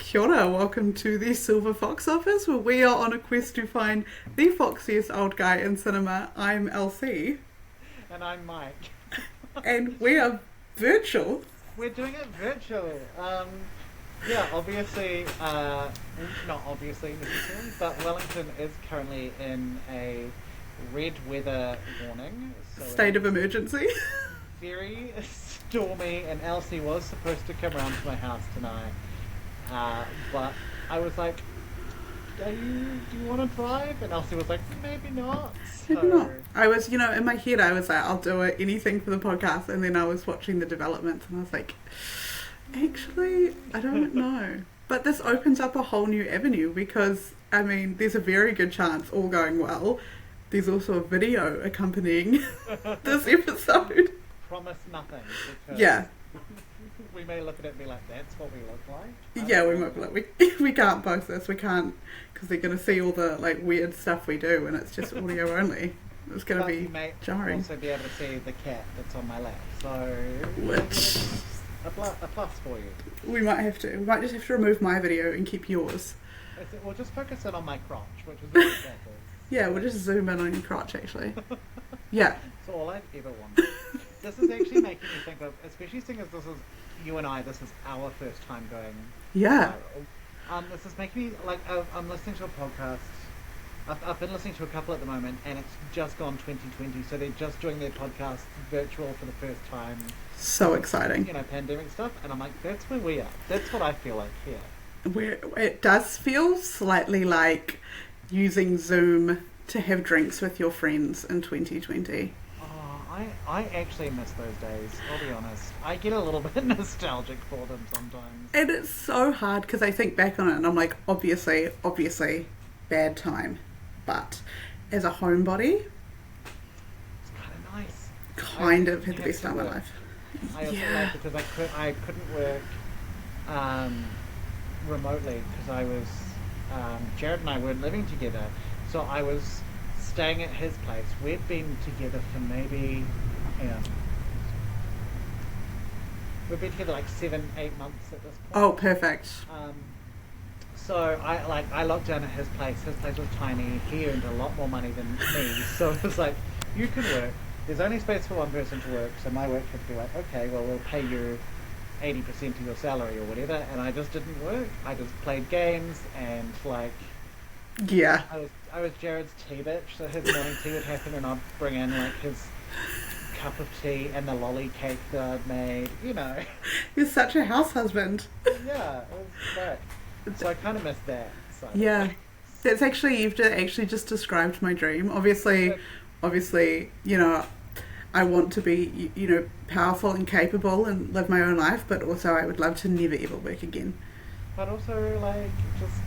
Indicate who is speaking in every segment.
Speaker 1: Kia ora, welcome to the Silver Fox office, where we are on a quest to find the foxiest old guy in cinema. I'm LC.
Speaker 2: And I'm Mike.
Speaker 1: And we are virtual.
Speaker 2: We're doing it virtual. Obviously, not obviously necessarily, but Wellington is currently in a red weather warning. So
Speaker 1: State of emergency.
Speaker 2: Very stormy, and Elsie was supposed to come round to my house tonight. But I was like, do you want to drive? And Elsie was like, maybe not.
Speaker 1: Maybe not. I was, in my head, I was like, I'll do it, anything for the podcast. And then I was watching the developments and I was like, actually, I don't know. But this opens up a whole new avenue because, there's a very good chance, all going well, there's also a video accompanying this episode.
Speaker 2: Promise nothing.
Speaker 1: Yeah.
Speaker 2: We may look at it and be like, that's what we look like.
Speaker 1: Yeah, we might be like, we can't post this, we can't, because they're going to see all the weird stuff we do and it's just audio only. It's going to be
Speaker 2: you may
Speaker 1: jarring.
Speaker 2: Also be able to see the cat that's on my lap, so
Speaker 1: which
Speaker 2: a plus for you.
Speaker 1: We might just have to remove my video and keep yours.
Speaker 2: We'll just focus in on my crotch, which is what that is.
Speaker 1: Yeah, we'll just zoom in on your crotch actually. Yeah.
Speaker 2: That's all I've ever wanted. This is actually making me think of, especially seeing as this is you and I, this is our first time going
Speaker 1: viral.
Speaker 2: This is making me, I'm listening to a podcast. I've been listening to a couple at the moment, and it's just gone 2020, so they're just doing their podcast virtual for the first time.
Speaker 1: So exciting.
Speaker 2: Pandemic stuff, and I'm like, that's where we are. That's what I feel like here.
Speaker 1: Where it does feel slightly like using Zoom to have drinks with your friends in 2020.
Speaker 2: I actually miss those days, I'll be honest. I get a little bit nostalgic for them sometimes.
Speaker 1: And it's so hard because I think back on it and I'm like, obviously, bad time. But as a homebody,
Speaker 2: it's kind of nice.
Speaker 1: Kind of had the best time of my life.
Speaker 2: I also like because I couldn't work remotely because I was Jared and I weren't living together, so I was staying at his place. We've been together for maybe, we've been together 7-8 months at this point.
Speaker 1: Oh, perfect.
Speaker 2: So I locked down at his place. His place was tiny. He earned a lot more money than me. So it was like, you can work. There's only space for one person to work. So my work had to be like, okay, well, we'll pay you 80% of your salary or whatever. And I just didn't work. I just played games and
Speaker 1: yeah.
Speaker 2: I was Jared's tea bitch, so his morning tea would happen and I'd bring in his cup of tea and the lolly cake that I'd made,
Speaker 1: You're such a house husband.
Speaker 2: Yeah, it was great. So I kind of missed that. So.
Speaker 1: Yeah. That's actually, you've actually just described my dream. Obviously, I want to be, powerful and capable and live my own life, but also I would love to never ever work again.
Speaker 2: But also, just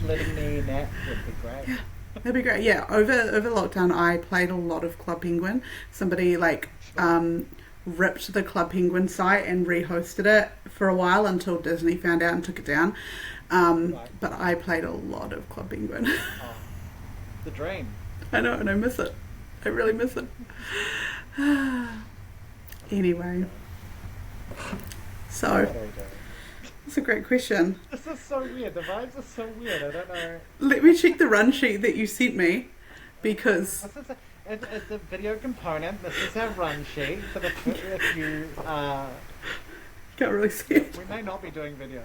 Speaker 2: letting me nap would be great.
Speaker 1: Yeah. That'd be great. Yeah, over lockdown, I played a lot of Club Penguin. Somebody ripped the Club Penguin site and rehosted it for a while until Disney found out and took it down.
Speaker 2: Right.
Speaker 1: But I played a lot of Club Penguin.
Speaker 2: Oh, the dream.
Speaker 1: I know, and I miss it. I really miss it. Anyway, so it's a great question.
Speaker 2: This is so weird. The vibes are so weird. I don't know.
Speaker 1: Let me check the run sheet that you sent me, because
Speaker 2: it's a video component. This is our run sheet for the if you
Speaker 1: can't really see it.
Speaker 2: We may not be doing video.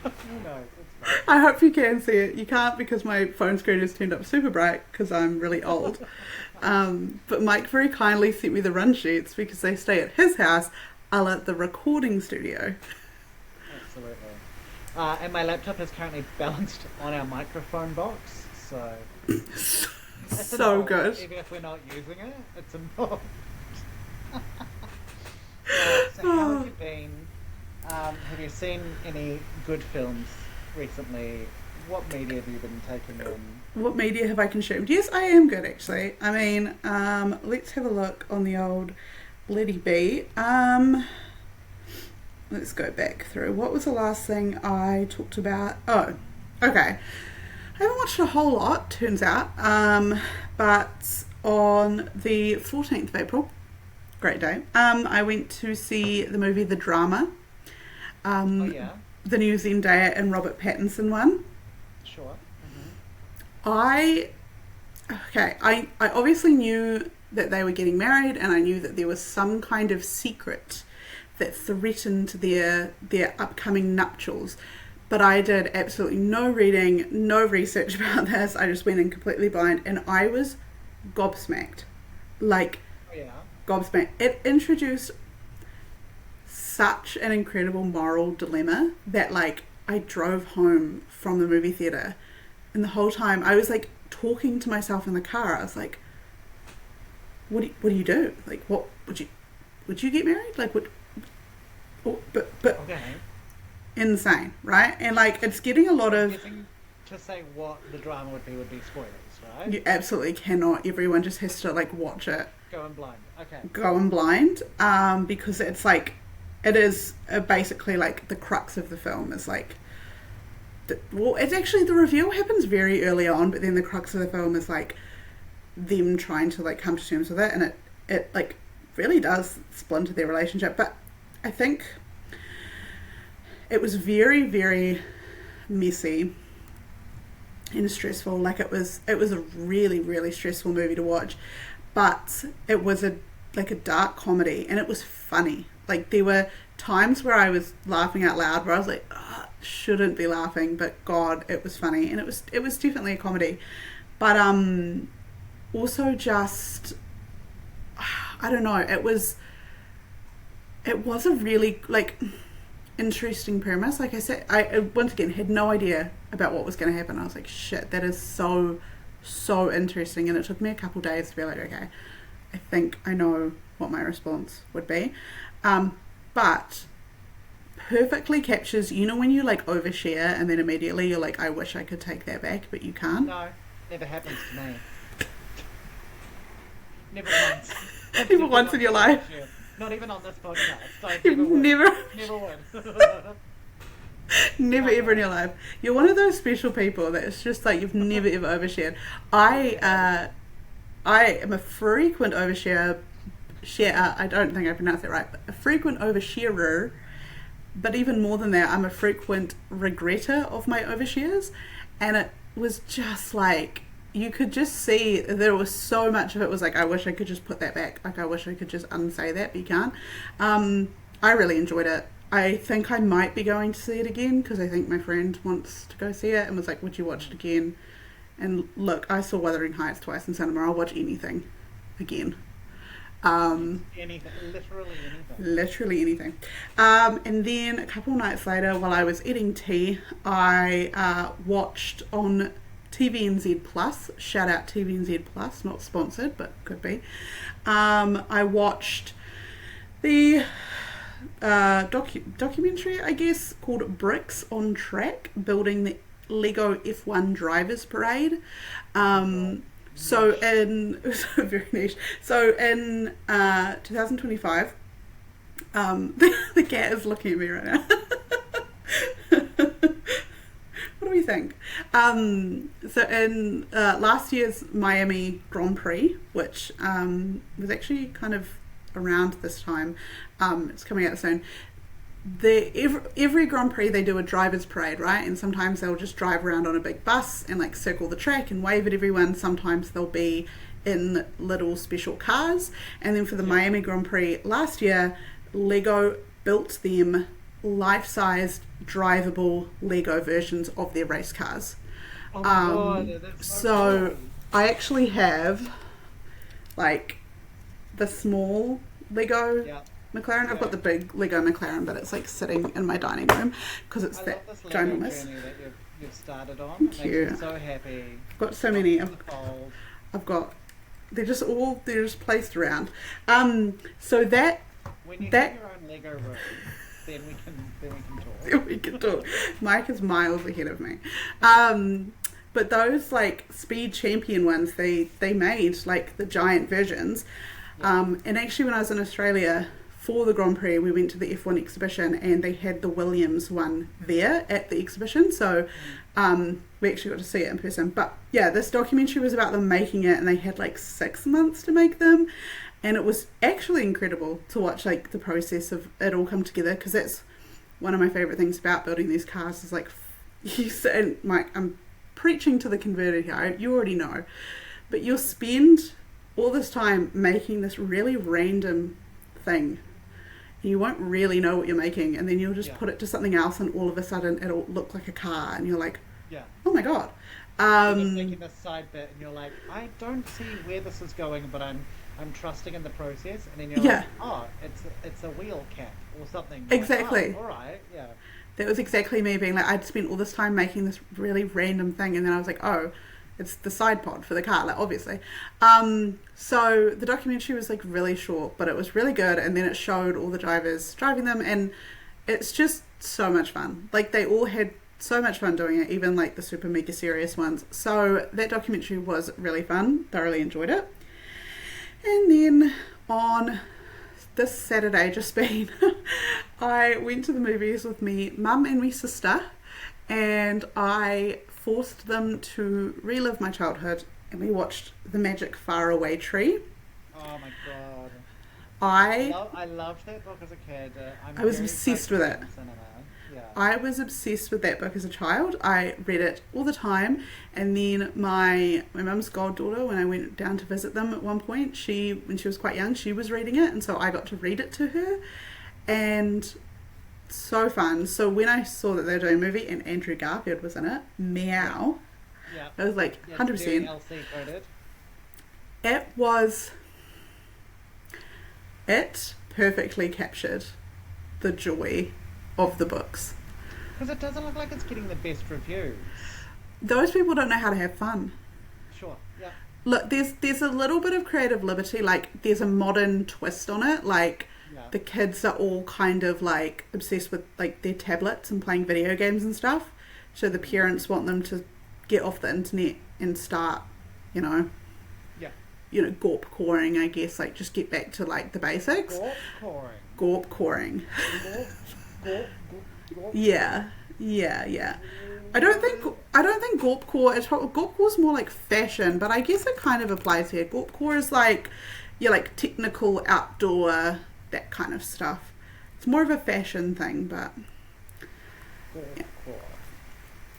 Speaker 2: Who knows? It's fine.
Speaker 1: I hope you can see it. You can't because my phone screen is turned up super bright because I'm really old. But Mike very kindly sent me the run sheets because they stay at his house, a la the recording studio.
Speaker 2: Absolutely. And my laptop is currently balanced on our microphone box, so
Speaker 1: so good.
Speaker 2: Even if we're not using it, it's involved. So how have you been? Have you seen any good films recently? What media have you been taking in?
Speaker 1: What media have I consumed? Yes, I am good actually. Let's have a look on the old Letty B. Let's go back through. What was the last thing I talked about? Oh, okay. I haven't watched a whole lot, turns out. But on the 14th of April, great day, I went to see the movie The Drama.
Speaker 2: Oh yeah.
Speaker 1: the new Zendaya and Robert Pattinson one.
Speaker 2: Sure.
Speaker 1: I obviously knew that they were getting married, and I knew that there was some kind of secret that threatened their upcoming nuptials. But I did absolutely no reading, no research about this. I just went in completely blind, and I was gobsmacked. Like, gobsmacked. It introduced such an incredible moral dilemma that, like, I drove home from the movie theatre, and the whole time I was like talking to myself in the car. I was like, what do you do? Like, what would you get married? Like, what? But
Speaker 2: Okay.
Speaker 1: Insane, right? And like, it's getting a lot of.
Speaker 2: To say what the drama would be spoilers, right?
Speaker 1: You absolutely cannot. Everyone just has to like watch it.
Speaker 2: Go in blind. Okay.
Speaker 1: Go in blind, because it's like, it is basically like the crux of the film is like. It's actually, the reveal happens very early on, but then the crux of the film is like them trying to like come to terms with it, and it like really does splinter their relationship. But I think it was very, very messy and stressful. Like, it was a really, really stressful movie to watch, but it was a dark comedy, and it was funny. Like, there were times where I was laughing out loud, where I was like, oh, shouldn't be laughing, but God, it was funny, and it was definitely a comedy. But also just, I don't know, it was a really like interesting premise. Like I said, I once again had no idea about what was going to happen. I was like, shit, that is so interesting, and it took me a couple days to be like, okay, I think I know what my response would be. But perfectly captures, you know, when you like overshare and then immediately you're like, I wish I could take that back, but you can't.
Speaker 2: No, never happens to me. Never once.
Speaker 1: Never once in your life.
Speaker 2: Not even on this podcast.
Speaker 1: You've never
Speaker 2: would.
Speaker 1: Never ever in your life. You're one of those special people that it's just like you've never ever overshared. I am a frequent oversharer. I don't think I pronounced it right, but a frequent oversharer. But even more than that, I'm a frequent regretter of my overshares, and it was just like, you could just see there was so much of it was like, I wish I could just put that back. Like, I wish I could just unsay that, but you can't. I really enjoyed it. I think I might be going to see it again, because I think my friend wants to go see it and was like, would you watch it again? And look, I saw Wuthering Heights twice in cinema. I'll watch anything again.
Speaker 2: Anything,
Speaker 1: literally anything. And then a couple nights later, while I was eating tea, I watched on TVNZ Plus. Shout out TVNZ Plus, not sponsored, but could be. I watched the documentary, I guess, called Bricks on Track, building the Lego F1 Drivers Parade. So in very niche. So in 2025, the cat is looking at me right now. What do we think? So in last year's Miami Grand Prix, which was actually kind of around this time, it's coming out soon. Every Grand Prix they do a driver's parade, right? And sometimes they'll just drive around on a big bus and like circle the track and wave at everyone. Sometimes they'll be in little special cars. And then for the Miami Grand Prix last year, Lego built them life-sized drivable Lego versions of their race cars.
Speaker 2: Oh my God, that's
Speaker 1: so
Speaker 2: cool.
Speaker 1: I actually have like the small Lego McLaren. I've got the big Lego McLaren, but it's like sitting in my dining room because it's that ginormous.
Speaker 2: Journey that you've started on.
Speaker 1: Thank you.
Speaker 2: Makes me so happy.
Speaker 1: I've got so many. I've got. They're just placed around. So that.
Speaker 2: When you have your own Lego room, then we can talk.
Speaker 1: Then we can talk. Mike is miles ahead of me. But those like Speed Champion ones, they made like the giant versions. And actually, when I was in Australia for the Grand Prix, we went to the F1 exhibition, and they had the Williams one there at the exhibition. So we actually got to see it in person. But yeah, this documentary was about them making it, and they had like 6 months to make them. And it was actually incredible to watch like the process of it all come together, because that's one of my favorite things about building these cars is like, I'm preaching to the converted here, you already know, but you'll spend all this time making this really random thing. You won't really know what you're making, and then you'll just put it to something else, and all of a sudden it'll look like a car, and you're like, oh my god.
Speaker 2: You're making this side bit, and you're like, I don't see where this is going, but I'm trusting in the process, and then you're like, oh, it's a wheel cap or something. You're
Speaker 1: exactly.
Speaker 2: Like, oh, all right, yeah.
Speaker 1: That was exactly me being like, I'd spent all this time making this really random thing, and then I was like, oh, it's the side pod for the car, like, obviously. So the documentary was like really short, but it was really good, and then it showed all the drivers driving them, and it's just so much fun. Like, they all had so much fun doing it, even like the super mega serious ones. So that documentary was really fun, thoroughly enjoyed it. And then on this Saturday just been, I went to the movies with me mum and me sister, and I forced them to relive my childhood, and we watched The Magic Faraway Tree.
Speaker 2: Oh my god.
Speaker 1: I
Speaker 2: loved that book as a kid.
Speaker 1: I was obsessed with it.
Speaker 2: Yeah.
Speaker 1: I was obsessed with that book as a child. I read it all the time, and then my mum's goddaughter, when I went down to visit them at one point, when she was quite young, she was reading it, and so I got to read it to her, and so fun. So when I saw that they were doing a movie and Andrew Garfield was in it, meow, I was like 100%.
Speaker 2: LC coded.
Speaker 1: It perfectly captured the joy of the books.
Speaker 2: Because it doesn't look like it's getting the best reviews.
Speaker 1: Those people don't know how to have fun.
Speaker 2: Sure, yeah.
Speaker 1: Look, there's a little bit of creative liberty, like there's a modern twist on it, like the kids are all kind of like obsessed with like their tablets and playing video games and stuff, so the parents want them to get off the internet and start, gorp coring, I guess, like just get back to like the basics. Gorp coring. Yeah. I don't think gorpcore is probably, gorpcore is more like fashion, but I guess it kind of applies here. Gorpcore is like like technical outdoor, that kind of stuff. It's more of a fashion thing, but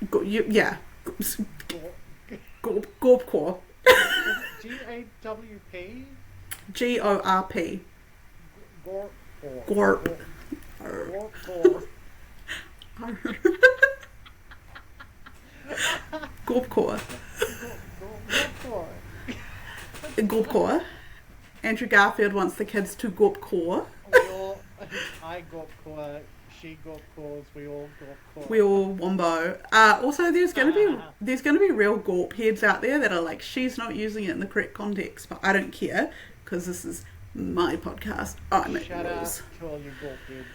Speaker 1: gorpcore.
Speaker 2: GAWP.
Speaker 1: GORP.
Speaker 2: Gorp.
Speaker 1: Gorpcore. Gorpcore. Andrew Garfield wants the kids to gorpcore.
Speaker 2: I gorpcore, she gorpcores, we all gorpcore.
Speaker 1: We all wombo. Also, there's gonna be real gorp heads out there that are like, she's not using it in the correct context, but I don't care because this is my podcast. I make
Speaker 2: rules. Shout out to all you gorp heads.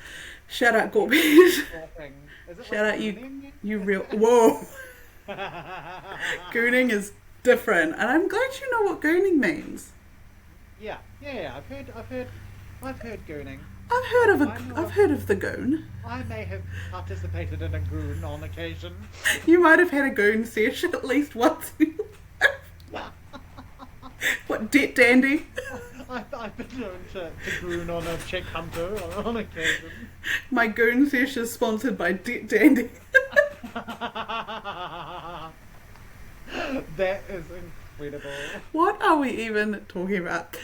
Speaker 1: Shout out gorp heads. Shout
Speaker 2: like
Speaker 1: out you real. Whoa. Gooning is different, and I'm glad you know what gooning means.
Speaker 2: Yeah. I've heard gooning.
Speaker 1: I've heard of the goon.
Speaker 2: I may have participated in a goon on occasion.
Speaker 1: You might have had a goon session at least once. What, Det Dandy?
Speaker 2: I've been known to goon on a chick hunter on occasion.
Speaker 1: My goon session is sponsored by Det Dandy.
Speaker 2: That is incredible.
Speaker 1: What are we even talking about?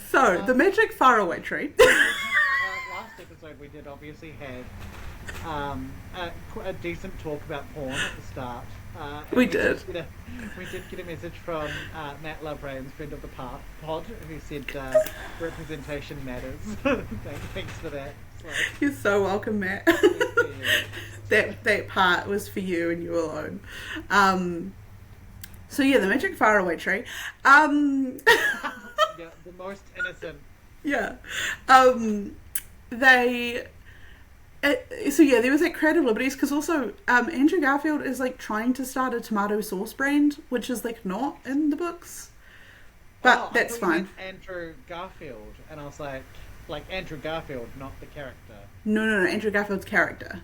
Speaker 1: So, the Magic Faraway Tree.
Speaker 2: Last episode we did obviously had a decent talk about porn at the start.
Speaker 1: We did
Speaker 2: get a message from Matt Loverain's friend of the pod, who said representation matters. Thanks for that.
Speaker 1: You're so welcome, Matt. That part was for you and you alone. So yeah, the Magic Faraway Tree.
Speaker 2: Yeah, the most innocent.
Speaker 1: Yeah. So yeah, there was that creative liberties, because also Andrew Garfield is like trying to start a tomato sauce brand, which is like not in the books, but that's fine.
Speaker 2: Andrew Garfield, and I was like Andrew Garfield, not the character.
Speaker 1: No, Andrew Garfield's character.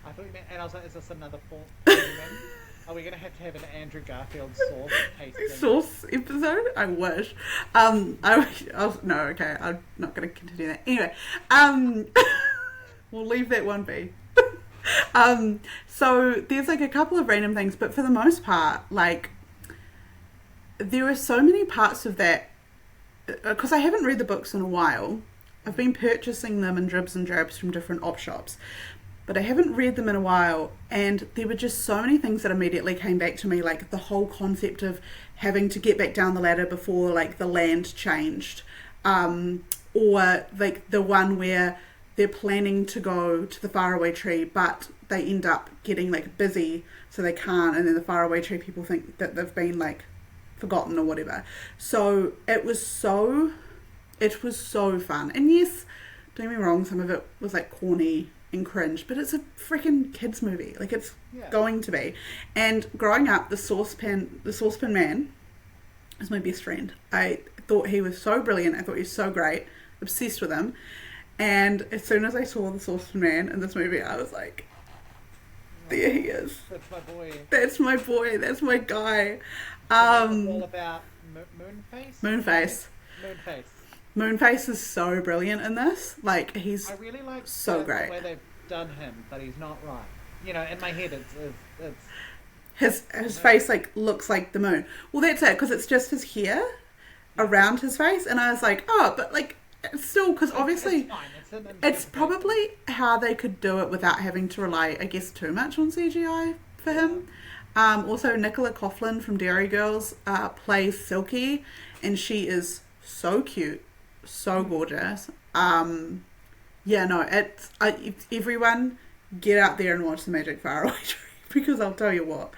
Speaker 2: I thought you meant, and I was like, is this another form? Are we going to have an Andrew Garfield sauce tasting?
Speaker 1: Sauce episode? I wish. No, okay, I'm not going to continue that. Anyway, we'll leave that one be. So there's like a couple of random things, but for the most part, like there are so many parts of that because I haven't read the books in a while. I've been purchasing them in dribs and drabs from different op shops, but I haven't read them in a while, and there were just so many things that immediately came back to me, like the whole concept of having to get back down the ladder before like the land changed, or like the one where they're planning to go to the faraway tree, but they end up getting like busy, so they can't, and then the faraway tree people think that they've been like forgotten or whatever. So it was so fun. And yes, don't get me wrong, some of it was like corny and cringe, but it's a freaking kids movie. Like it's going to be. And growing up, the saucepan man is my best friend. I thought he was so brilliant. I thought he was so great. Obsessed with him. And as soon as I saw the saucepan man in this movie, I was like, there he is.
Speaker 2: That's my boy.
Speaker 1: That's my boy. That's my guy.
Speaker 2: It's all about Moonface.
Speaker 1: Moonface is so brilliant in this. Like he's
Speaker 2: I really like
Speaker 1: so great.
Speaker 2: The way they've done him, but he's not right. You know, in my head, it's
Speaker 1: his face like looks like the moon. Well, that's it, because it's just his hair around his face, and I was like, oh, but like it's still, because obviously it's probably how they could do it without having to rely, I guess, too much on CGI for him. Also, Nicola Coughlan from Dairy Girls plays Silky, and she is so cute, so gorgeous. Everyone get out there and watch The Magic Faraway Tree, because I'll tell you what,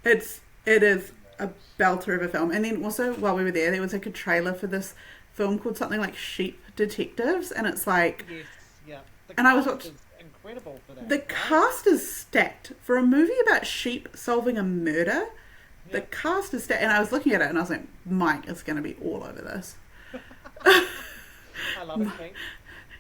Speaker 1: it is a belter of a film. And then also, while we were there was like a trailer for this film called something like Sheep Detectives, and it's like,
Speaker 2: yes, yeah.
Speaker 1: And I was watching.
Speaker 2: Incredible for that.
Speaker 1: The cast is stacked for a movie about sheep solving a murder. Yeah. The cast is stacked, and I was looking at it and I was like, Mike is going to be all over this.
Speaker 2: I love it, mate.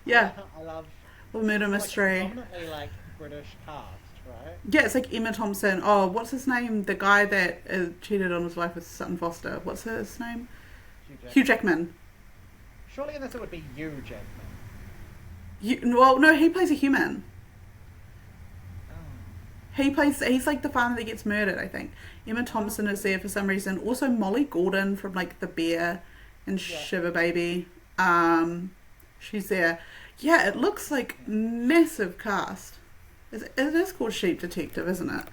Speaker 1: Yeah.
Speaker 2: I love
Speaker 1: the murder mystery.
Speaker 2: Like predominantly like British cast, right?
Speaker 1: Yeah, it's like Emma Thompson. Oh, what's his name? The guy that cheated on his wife with Sutton Foster. What's his name? Hugh Jackman.
Speaker 2: Surely in this it would be Hugh Jackman.
Speaker 1: Well, no, he plays a human. He's like the farmer that gets murdered, I think. Emma Thompson is there for some reason. Also Molly Gordon from like The Bear and Shiver Baby. She's there. Yeah, it looks like massive cast. It is called Sheep Detective, isn't it?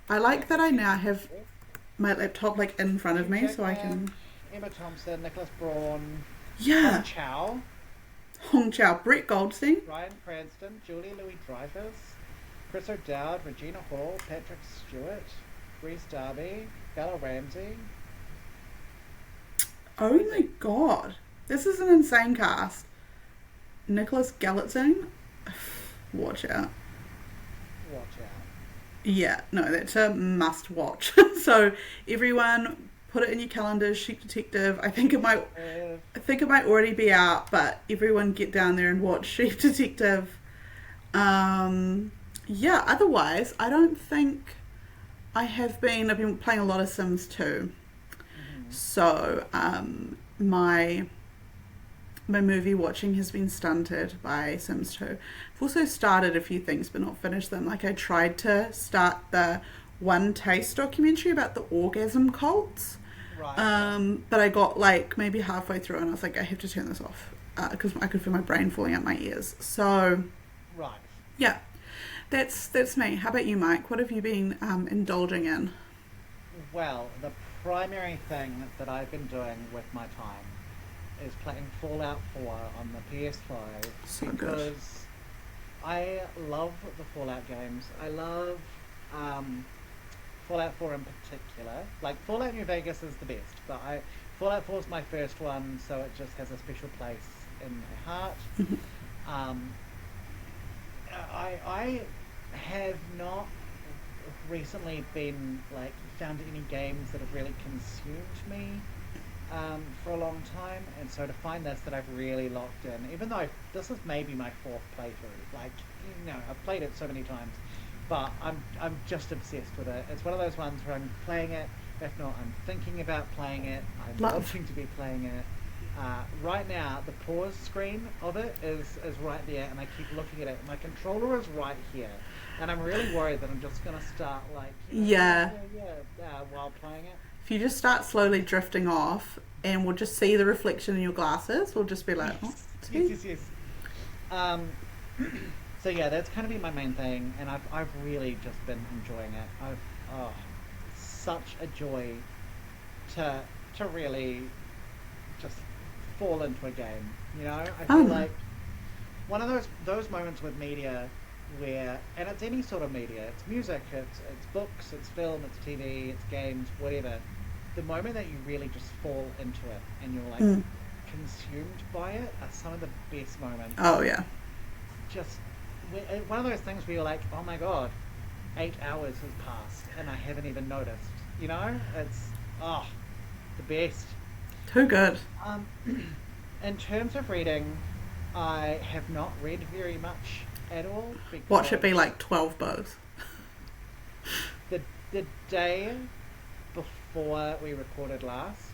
Speaker 1: I like that I now have my laptop like in front of me, so I can...
Speaker 2: Emma Thompson, Nicholas Braun,
Speaker 1: yeah, Hong Chow, Brett Goldstein,
Speaker 2: Bryan Cranston, Julia Louis-Dreyfus, Chris O'Dowd, Regina Hall, Patrick Stewart, Reese Darby, Bella Ramsey.
Speaker 1: Oh my god, this is an insane cast. Nicholas Galitzine, watch out. Yeah, no, that's a must watch. So everyone, put it in your calendars. Sheep Detective. I think it might already be out, but everyone get down there and watch Sheep Detective. Yeah. Otherwise, I don't think I've been playing a lot of Sims 2. Mm-hmm. So my movie watching has been stunted by Sims 2. I've also started a few things but not finished them. Like I tried to start the One Taste documentary about the orgasm cults. Right. But I got like maybe halfway through and I was like, I have to turn this off because I could feel my brain falling out my ears. So,
Speaker 2: right.
Speaker 1: Yeah, that's me. How about you, Mike? What have you been indulging in?
Speaker 2: Well, the primary thing that I've been doing with my time is playing Fallout 4 on the PS5
Speaker 1: so
Speaker 2: because
Speaker 1: good.
Speaker 2: I love the Fallout games. I love Fallout 4 in particular. Like Fallout New Vegas is the best, but Fallout 4 is my first one, so it just has a special place in my heart. I have not recently been like found any games that have really consumed me for a long time, and so to find this that I've really locked in, even though this is maybe my fourth playthrough, like, you know, I've played it so many times, but I'm just obsessed with it. It's one of those ones where I'm playing it, if not I'm thinking about playing it, I'm wanting to be playing it. right now, the pause screen of it is right there, and I keep looking at it. My controller is right here, and I'm really worried that I'm just gonna start like while playing it.
Speaker 1: If you just start slowly drifting off, and we'll just see the reflection in your glasses, we'll just be like, oh,
Speaker 2: Yes. So yeah, that's kind of been my main thing, and I've really just been enjoying it. Such a joy to really just fall into a game. You know, I feel like one of those moments with media where, and it's any sort of media, it's music, it's books, it's film, it's TV, it's games, whatever. The moment that you really just fall into it and you're like consumed by it are some of the best moments.
Speaker 1: Oh yeah.
Speaker 2: Just one of those things where you're like, oh my god, 8 hours has passed and I haven't even noticed. You know, it's the best.
Speaker 1: Too good.
Speaker 2: In terms of reading, I have not read very much at all.
Speaker 1: What should be like 12 books?
Speaker 2: The day before we recorded last,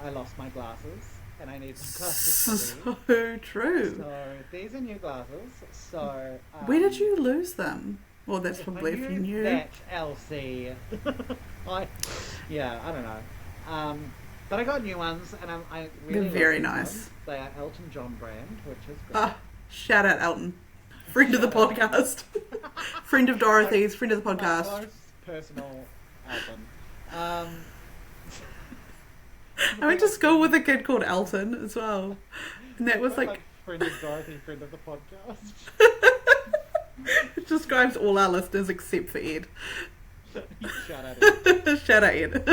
Speaker 2: I lost my glasses and I need some glasses to read.
Speaker 1: So true.
Speaker 2: So these are new glasses. So
Speaker 1: where did you lose them? Well, that's probably if you knew.
Speaker 2: That LC. I don't know. But I got new ones, and I really
Speaker 1: They're very nice.
Speaker 2: Ones. They are Elton John brand, which is great.
Speaker 1: Shout out Elton, friend of the podcast, friend of Dorothy's, friend of the podcast.
Speaker 2: Close personal Elton.
Speaker 1: I went to school with a kid called Elton as well, and that was like
Speaker 2: friend of Dorothy, friend of the podcast.
Speaker 1: It describes all our listeners except for Ed.
Speaker 2: Shout out Ed.
Speaker 1: Shout out Ed.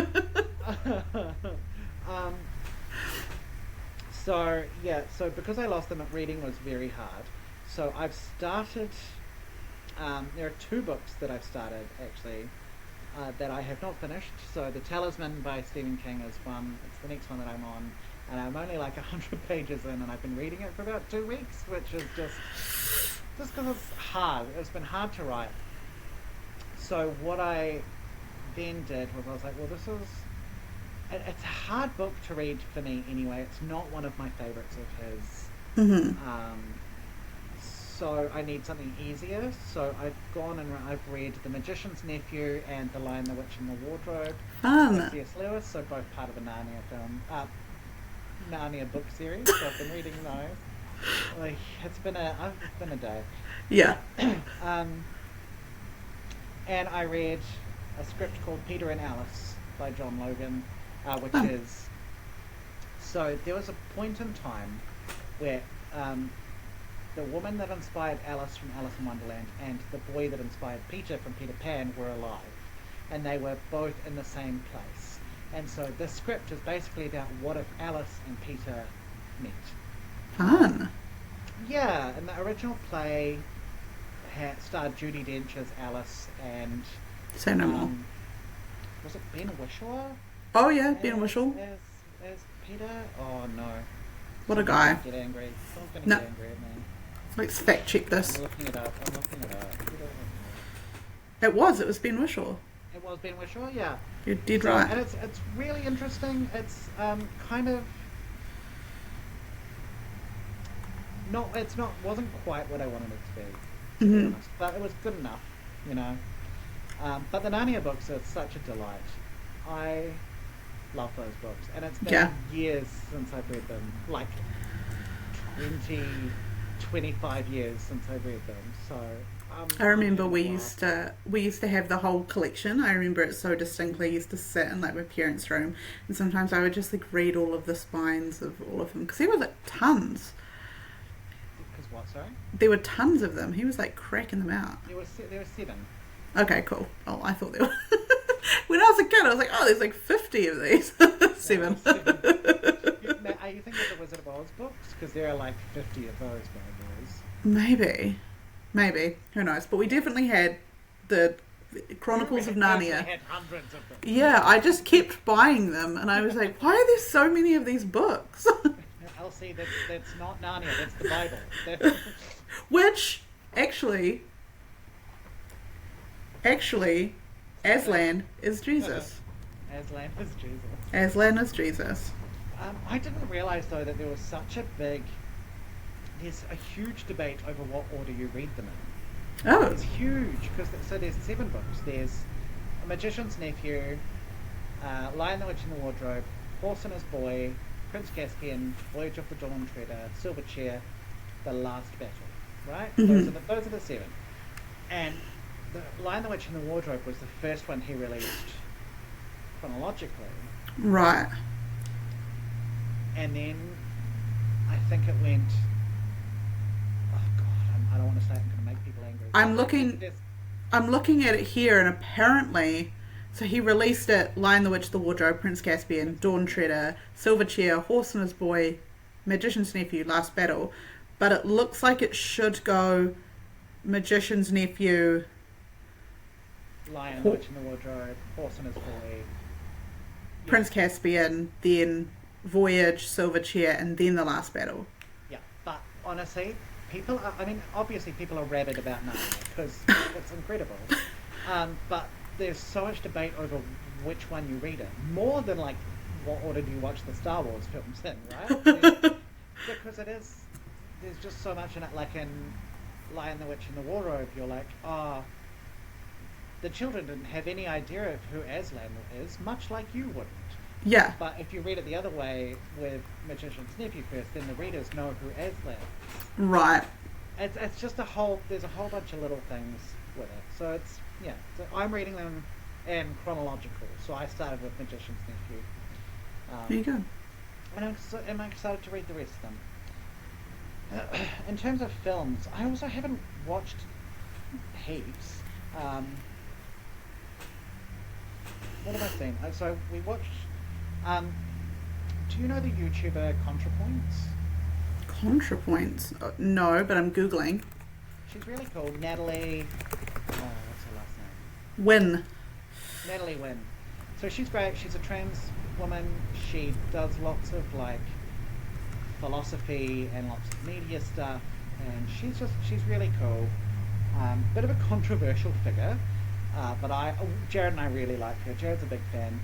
Speaker 2: So because I lost them, reading was very hard. So I've started, there are 2 books that I've started actually, that I have not finished. So The Talisman by Stephen King is one, it's the next one that I'm on, and I'm only like 100 pages in, and I've been reading it for about 2 weeks, which is just because it's hard. It's been hard to write. So what I then did was I was like, well, it's a hard book to read for me anyway. It's not one of my favorites of his. So I need something easier. So I've gone and I've read The Magician's Nephew and The Lion, the Witch and the Wardrobe by C.S. Lewis, so both part of the Narnia book series. So I've been reading those. Like, it's been a day.
Speaker 1: Yeah.
Speaker 2: And I read a script called Peter and Alice by John Logan, which is... So there was a point in time where the woman that inspired Alice from Alice in Wonderland and the boy that inspired Peter from Peter Pan were alive. And they were both in the same place. And so this script is basically about what if Alice and Peter met.
Speaker 1: Fun.
Speaker 2: Yeah, and the original play starred Judi Dench as Alice and...
Speaker 1: Say no more.
Speaker 2: Was it Ben Whishaw?
Speaker 1: Oh yeah, Ben Whishaw.
Speaker 2: As Peter? Oh no.
Speaker 1: What a guy.
Speaker 2: Get angry. Someone's going to get angry at me.
Speaker 1: Let's fact check this.
Speaker 2: I'm looking it up.
Speaker 1: It was Ben Whishaw.
Speaker 2: It was Ben Whishaw, yeah.
Speaker 1: You did right.
Speaker 2: And it's really interesting. It's kind of... wasn't quite what I wanted it to be, to be honest. But it was good enough, you know. But the Narnia books are such a delight. I love those books. And it's been years since I've read them. Like 25 years since I've read them. So
Speaker 1: I remember we used to have the whole collection. I remember it so distinctly. I used to sit in like my parents' room, and sometimes I would just like read all of the spines of all of them because there were like tons.
Speaker 2: Because what? Sorry.
Speaker 1: There were tons of them. He was like cracking them out.
Speaker 2: There were 7.
Speaker 1: Okay, cool. Oh, I thought there were. When I was a kid, I was like, oh, there's like 50 of these. 7.
Speaker 2: Are you thinking of the Wizard of Oz books? Because there are like 50 of those bad boys.
Speaker 1: Maybe. Who knows? But we definitely had the Chronicles of Narnia.
Speaker 2: Had hundreds of them.
Speaker 1: Yeah, I just kept buying them, and I was like, why are there so many of these books?
Speaker 2: Elsie, that's not Narnia. That's the Bible.
Speaker 1: Which, actually, Aslan is Jesus.
Speaker 2: Aslan is Jesus.
Speaker 1: Aslan is Jesus.
Speaker 2: I didn't realise though that there was such a there's a huge debate over what order you read them in.
Speaker 1: Oh.
Speaker 2: It's huge because so there's 7 books. There's A Magician's Nephew, Lion, the Witch, and the Wardrobe, Horse and His Boy, Prince Caspian, Voyage of the Dawn Treader, Silver Chair, The Last Battle. Right?
Speaker 1: Mm-hmm.
Speaker 2: Those are the 7. And the Lion, the Witch, and the Wardrobe was the first one he released chronologically.
Speaker 1: Right.
Speaker 2: And then I think it went. Oh God, I don't want to say it. I'm going to make people angry.
Speaker 1: I'm looking at it here, and apparently, so he released it: Lion, the Witch, the Wardrobe, Prince Caspian, Dawn Treader, Silver Chair, Horse and His Boy, Magician's Nephew, Last Battle. But it looks like it should go Magician's Nephew,
Speaker 2: Lion, the Witch, and the Wardrobe, Horse and His Boy,
Speaker 1: Prince Caspian, then Voyage, Silver Chair, and then The Last Battle.
Speaker 2: Yeah, but honestly, obviously people are rabid about Narnia because it's incredible. But there's so much debate over which one you read it. More than like what order do you watch the Star Wars films in, right? Because there's just so much in it. Like in Lion, the Witch, and the Wardrobe, you're like, the children didn't have any idea of who Aslan is, much like you wouldn't.
Speaker 1: Yeah.
Speaker 2: But if you read it the other way with Magician's Nephew first, then the readers know who Aslan is.
Speaker 1: Right.
Speaker 2: It's just there's a whole bunch of little things with it. So so I'm reading them in chronological. So I started with Magician's Nephew.
Speaker 1: There you go.
Speaker 2: And I'm excited to read the rest of them. In terms of films, I also haven't watched heaps. What have I seen? So we watched. Do you know the YouTuber ContraPoints?
Speaker 1: ContraPoints? No, but I'm Googling.
Speaker 2: She's really cool. Natalie. What's her last name?
Speaker 1: Wynn.
Speaker 2: Natalie Wynn. So she's great. She's a trans woman. She does lots of like philosophy and lots of media stuff, and she's really cool. Bit of a controversial figure, but Jared and I really like her. Jared's a big fan,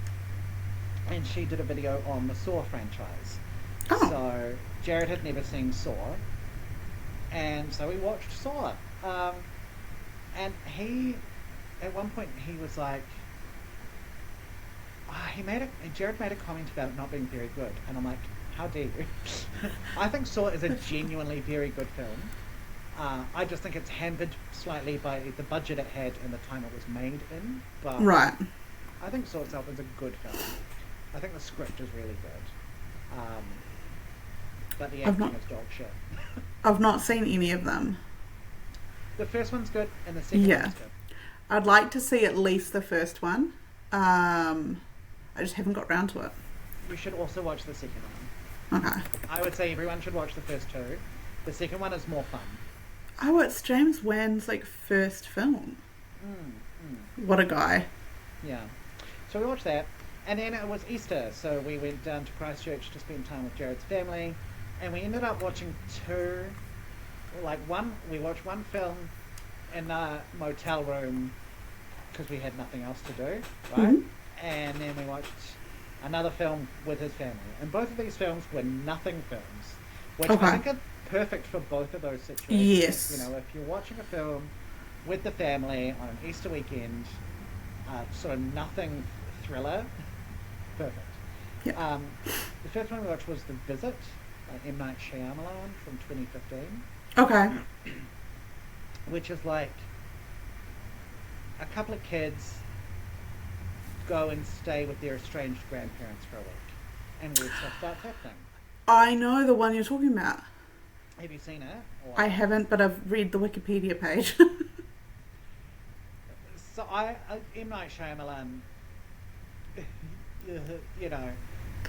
Speaker 2: and she did a video on the Saw franchise.
Speaker 1: Oh.
Speaker 2: So Jared had never seen Saw, and so we watched Saw. And at one point he was like, Jared made a comment about it not being very good, and I'm like, how dare you? I think Saw is a genuinely very good film. I just think it's hampered slightly by the budget it had and the time it was made in. But
Speaker 1: right.
Speaker 2: I think Saw itself is a good film. I think the script is really good. But the acting is dog shit.
Speaker 1: I've not seen any of them.
Speaker 2: The first one's good and the second one's good.
Speaker 1: I'd like to see at least the first one. I just haven't got round to it.
Speaker 2: You should also watch the second one.
Speaker 1: Okay.
Speaker 2: I would say everyone should watch the first 2. The second one is more fun.
Speaker 1: Oh, it's James Wan's first film. What a guy.
Speaker 2: Yeah. So we watched that, and then it was Easter, so we went down to Christchurch to spend time with Jared's family, and we ended up watching 2. We watched one film in a motel room because we had nothing else to do, right?
Speaker 1: Mm-hmm.
Speaker 2: And then we watched another film with his family, and both of these films were nothing films, which I think are perfect for both of those situations.
Speaker 1: Yes.
Speaker 2: If you're watching a film with the family on an Easter weekend, sort of nothing thriller, perfect.
Speaker 1: Yep.
Speaker 2: The first one we watched was The Visit by M. Night Shyamalan from 2015.
Speaker 1: Okay.
Speaker 2: Which is like a couple of kids go and stay with their estranged grandparents for a week, and weird stuff starts happening.
Speaker 1: I know the one you're talking about.
Speaker 2: Have you seen it?
Speaker 1: I haven't, but I've read the Wikipedia page.
Speaker 2: So M. Night Shyamalan, more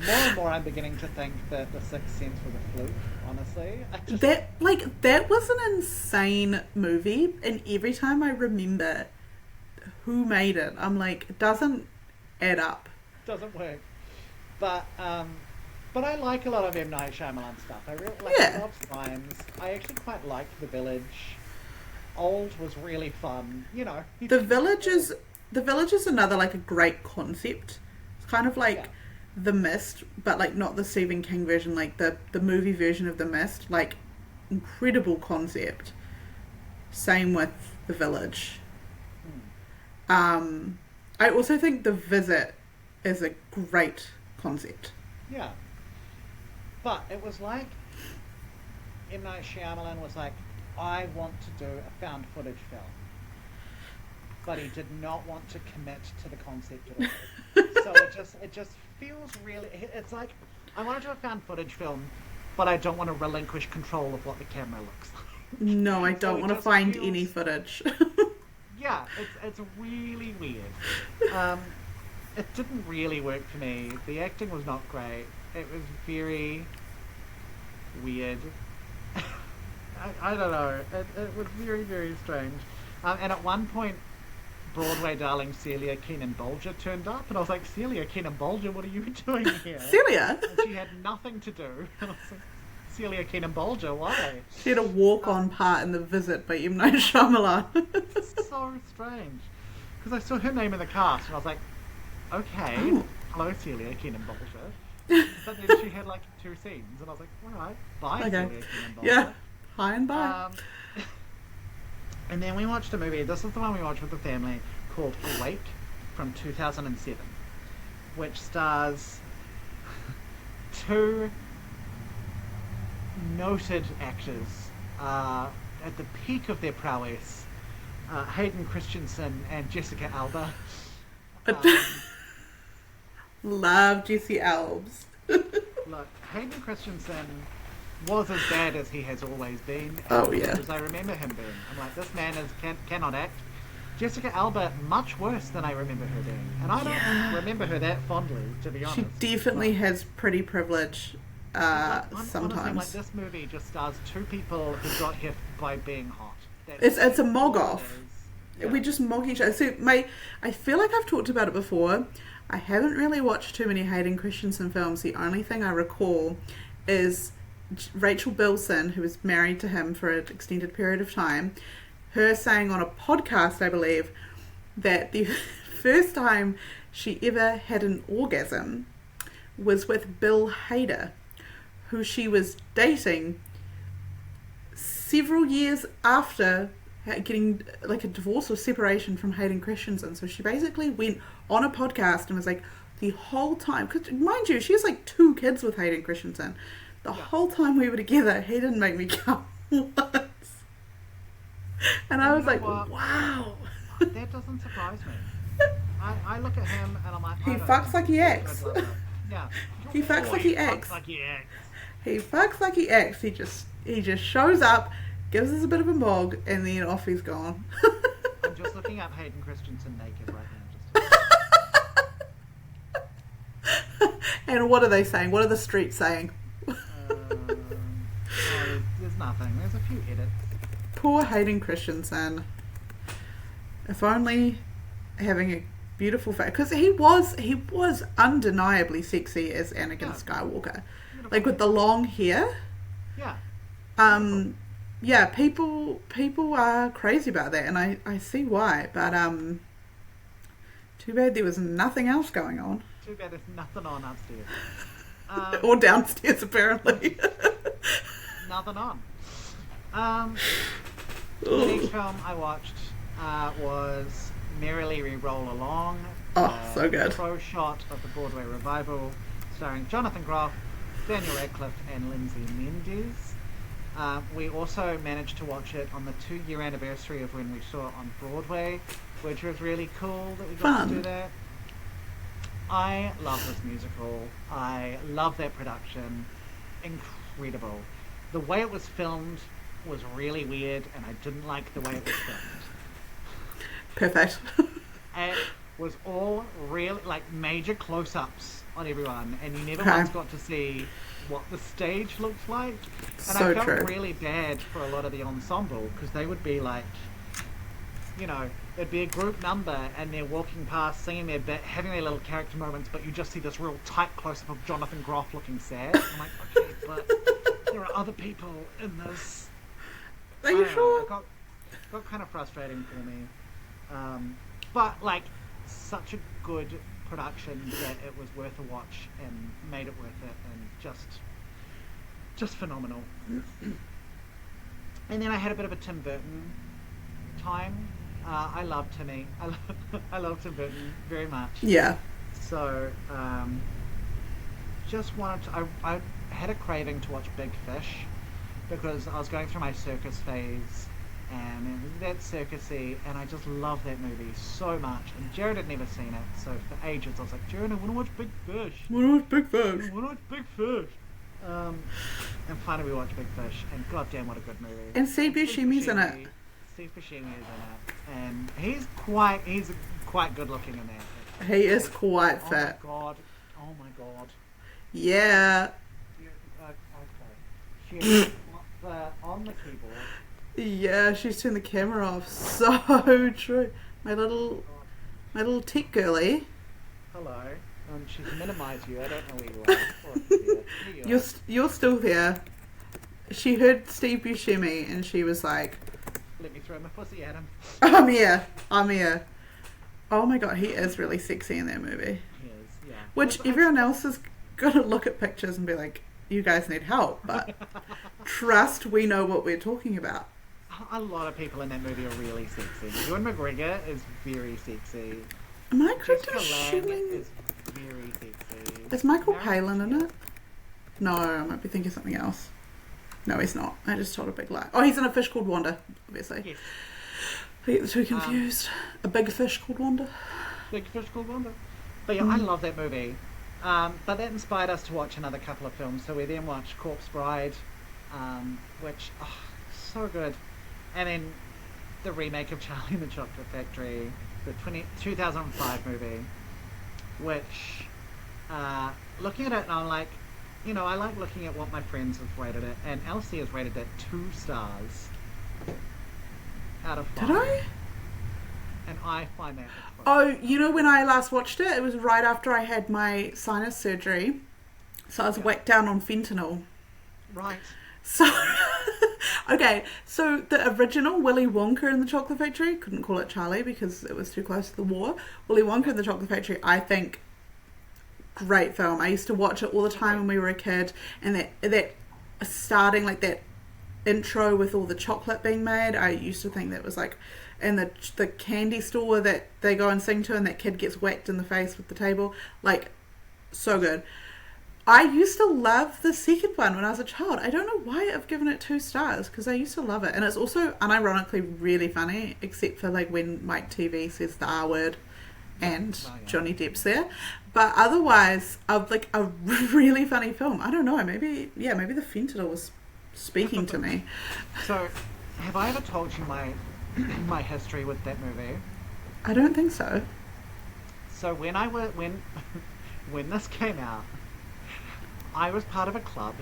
Speaker 2: and more I'm beginning to think that The Sixth Sense was a fluke, honestly.
Speaker 1: That was an insane movie, and every time I remember who made it, I'm like, it doesn't add up.
Speaker 2: Doesn't work. But I like a lot of M. Night Shyamalan stuff. I really like Love Signs. I actually quite like The Village. Old was really fun. The
Speaker 1: Village is another a great concept. It's kind of The Mist, but like not the Stephen King version, like the movie version of The Mist. Like, incredible concept. Same with The Village. I also think The Visit is a great concept.
Speaker 2: Yeah. But it was like M. Night Shyamalan was like, I want to do a found footage film. But he did not want to commit to the concept at all. So it just feels really... It's like, I want to do a found footage film, but I don't want to relinquish control of what the camera looks like.
Speaker 1: No, I don't want to find
Speaker 2: feels,
Speaker 1: any footage.
Speaker 2: Yeah, it's really weird. It didn't really work for me. The acting was not great. It was very weird. I don't know. It was very, very strange. And at one point, Broadway darling Celia Keenan-Bolger turned up, and I was like, Celia Keenan-Bolger, what are you doing here?
Speaker 1: Celia?
Speaker 2: And she had nothing to do. And I was like, Celia Keenan-Bolger, why?
Speaker 1: She had a walk-on part in The Visit by M. Night Shyamalan.
Speaker 2: It's so strange. Because I saw her name in the cast, and I was like, okay, hello Celia Keenan-Bolger. But then she had like 2 scenes, and I was like, alright, bye Celia Keenan-Bolger.
Speaker 1: Yeah, hi and bye.
Speaker 2: And then we watched a movie, this is the one we watched with the family, called Awake from 2007, which stars 2 noted actors at the peak of their prowess, Hayden Christensen and Jessica Alba.
Speaker 1: Love Jesse Albs.
Speaker 2: Look, Hayden Christensen was as bad as he has always been. As I remember him being. I'm like, this man cannot act. Jessica Alba, much worse than I remember her being. And I don't remember her that fondly, to be honest.
Speaker 1: She definitely has pretty privilege sometimes.
Speaker 2: Honestly, like, this movie just stars 2 people who got hit by being hot.
Speaker 1: It's a mog-off.
Speaker 2: Yeah.
Speaker 1: We just mog each other. So I feel like I've talked about it before. I haven't really watched too many Hayden Christensen films. The only thing I recall is Rachel Bilson, who was married to him for an extended period of time, her saying on a podcast, I believe, that the first time she ever had an orgasm was with Bill Hader, who she was dating several years after getting like a divorce or separation from Hayden Christensen. So she basically went on a podcast and was like, the whole time, because mind you, she has like 2 kids with Hayden Christensen. The whole time we were together, he didn't make me come once. And I was like,
Speaker 2: what?
Speaker 1: Wow.
Speaker 2: That doesn't surprise me. I look at him and I'm like,
Speaker 1: he fucks like he acts.
Speaker 2: Yeah.
Speaker 1: He fucks like he acts.
Speaker 2: He
Speaker 1: fucks like he acts. He just shows up, gives us a bit of a mog, and then off he's gone.
Speaker 2: I'm just looking up Hayden Christensen naked right now.
Speaker 1: And what are they saying? What are the streets saying?
Speaker 2: There's nothing. There's a few edits.
Speaker 1: Poor Hayden Christensen. If only having a beautiful face, because he was undeniably sexy as Anakin Skywalker, beautiful. Like with the long hair.
Speaker 2: Yeah.
Speaker 1: Yeah. People are crazy about that, and I see why. But too bad there was nothing else going on.
Speaker 2: Too bad there's nothing on upstairs.
Speaker 1: Or downstairs, apparently.
Speaker 2: Nothing on. The next film I watched was Merrily We Roll Along.
Speaker 1: So good.
Speaker 2: Pro shot of the Broadway revival, starring Jonathan Groff, Daniel Radcliffe, and Lindsay Mendez. We also managed to watch it on the 2-year anniversary of when we saw it on Broadway, which was really cool that we got to do that. I love this musical. I love that production. Incredible. The way it was filmed was really weird, and I didn't like the way it was filmed.
Speaker 1: Perfect.
Speaker 2: It was all really, like, major close-ups on everyone, and you never once got to see what the stage looks like. And I felt really bad for a lot of the ensemble, because they would be like, you know, it'd be a group number and they're walking past, singing their bit, having their little character moments, but you just see this real tight close-up of Jonathan Groff looking sad. I'm like, okay, but there are other people in this.
Speaker 1: Are you sure?
Speaker 2: It got kind of frustrating for me. But, like, such a good production that it was worth a watch and made it worth it, and just phenomenal. And then I had a bit of a Tim Burton time. I love Timmy. I love Tim Burton very much.
Speaker 1: Yeah.
Speaker 2: So just wanted to. I had a craving to watch Big Fish because I was going through my circus phase, and that's circusy, and I just love that movie so much. And Jared had never seen it, so for ages I was like, Jared, I want to watch Big Fish.
Speaker 1: I want to watch Big Fish.
Speaker 2: I want to watch Big Fish. And finally we watched Big Fish, and goddamn, what a good movie.
Speaker 1: And Steve Buscemi's in it.
Speaker 2: Steve Buscemi is in it, and he's quite good looking in that.
Speaker 1: He is quite fit.
Speaker 2: Oh my god.
Speaker 1: Yeah.
Speaker 2: Okay. She's on the keyboard.
Speaker 1: Yeah, she's turned the camera off. So true. My little tech girly.
Speaker 2: Hello. She's minimised you. I don't know where you are.
Speaker 1: You're still there. She heard Steve Buscemi and she was like,
Speaker 2: "Let me throw my pussy at him."
Speaker 1: I'm here. Oh my god, he is really sexy in that movie.
Speaker 2: He is, yeah.
Speaker 1: Which everyone else is gonna look at pictures and be like, you guys need help, but trust, we know what we're talking about.
Speaker 2: A lot of people in that movie are really sexy. Ewan McGregor is very sexy.
Speaker 1: Am I correct in
Speaker 2: Jessica Lange
Speaker 1: assuming...
Speaker 2: is very sexy.
Speaker 1: Is Michael Palin in it? No, I might be thinking something else. No, he's not. I just told a big lie. Oh, he's in A Fish Called Wanda, obviously.
Speaker 2: Yes.
Speaker 1: I get the two confused. A Big Fish Called Wanda.
Speaker 2: Big Fish Called Wanda. But yeah, I love that movie. But that inspired us to watch another couple of films. So we then watched Corpse Bride, which, so good. And then the remake of Charlie and the Chocolate Factory, the 2005 movie, which, looking at it, and I'm like, you know, I like looking at what my friends have rated it, and Elsie has rated it 2 stars out of 5.
Speaker 1: Did I?
Speaker 2: And I find that...
Speaker 1: Oh, you know when I last watched it? It was right after I had my sinus surgery. So I was whacked down on fentanyl.
Speaker 2: Right.
Speaker 1: So, okay, so the original Willy Wonka and the Chocolate Factory, couldn't call it Charlie because it was too close to the war. Willy Wonka and the Chocolate Factory, I think, great film. I used to watch it all the time when we were a kid, and that starting, like that intro with all the chocolate being made, I used to think that was like, and the candy store that they go and sing to, and that kid gets whacked in the face with the table, like, so good. I used to love the second one when I was a child. I don't know why I've given it 2 stars, because I used to love it. And it's also unironically really funny, except for like when Mike TV says the R word and Johnny Depp's there. But otherwise, like a really funny film. I don't know, maybe the fentanyl was speaking to me.
Speaker 2: So, have I ever told you my history with that movie?
Speaker 1: I don't think so.
Speaker 2: So when this came out, I was part of a club,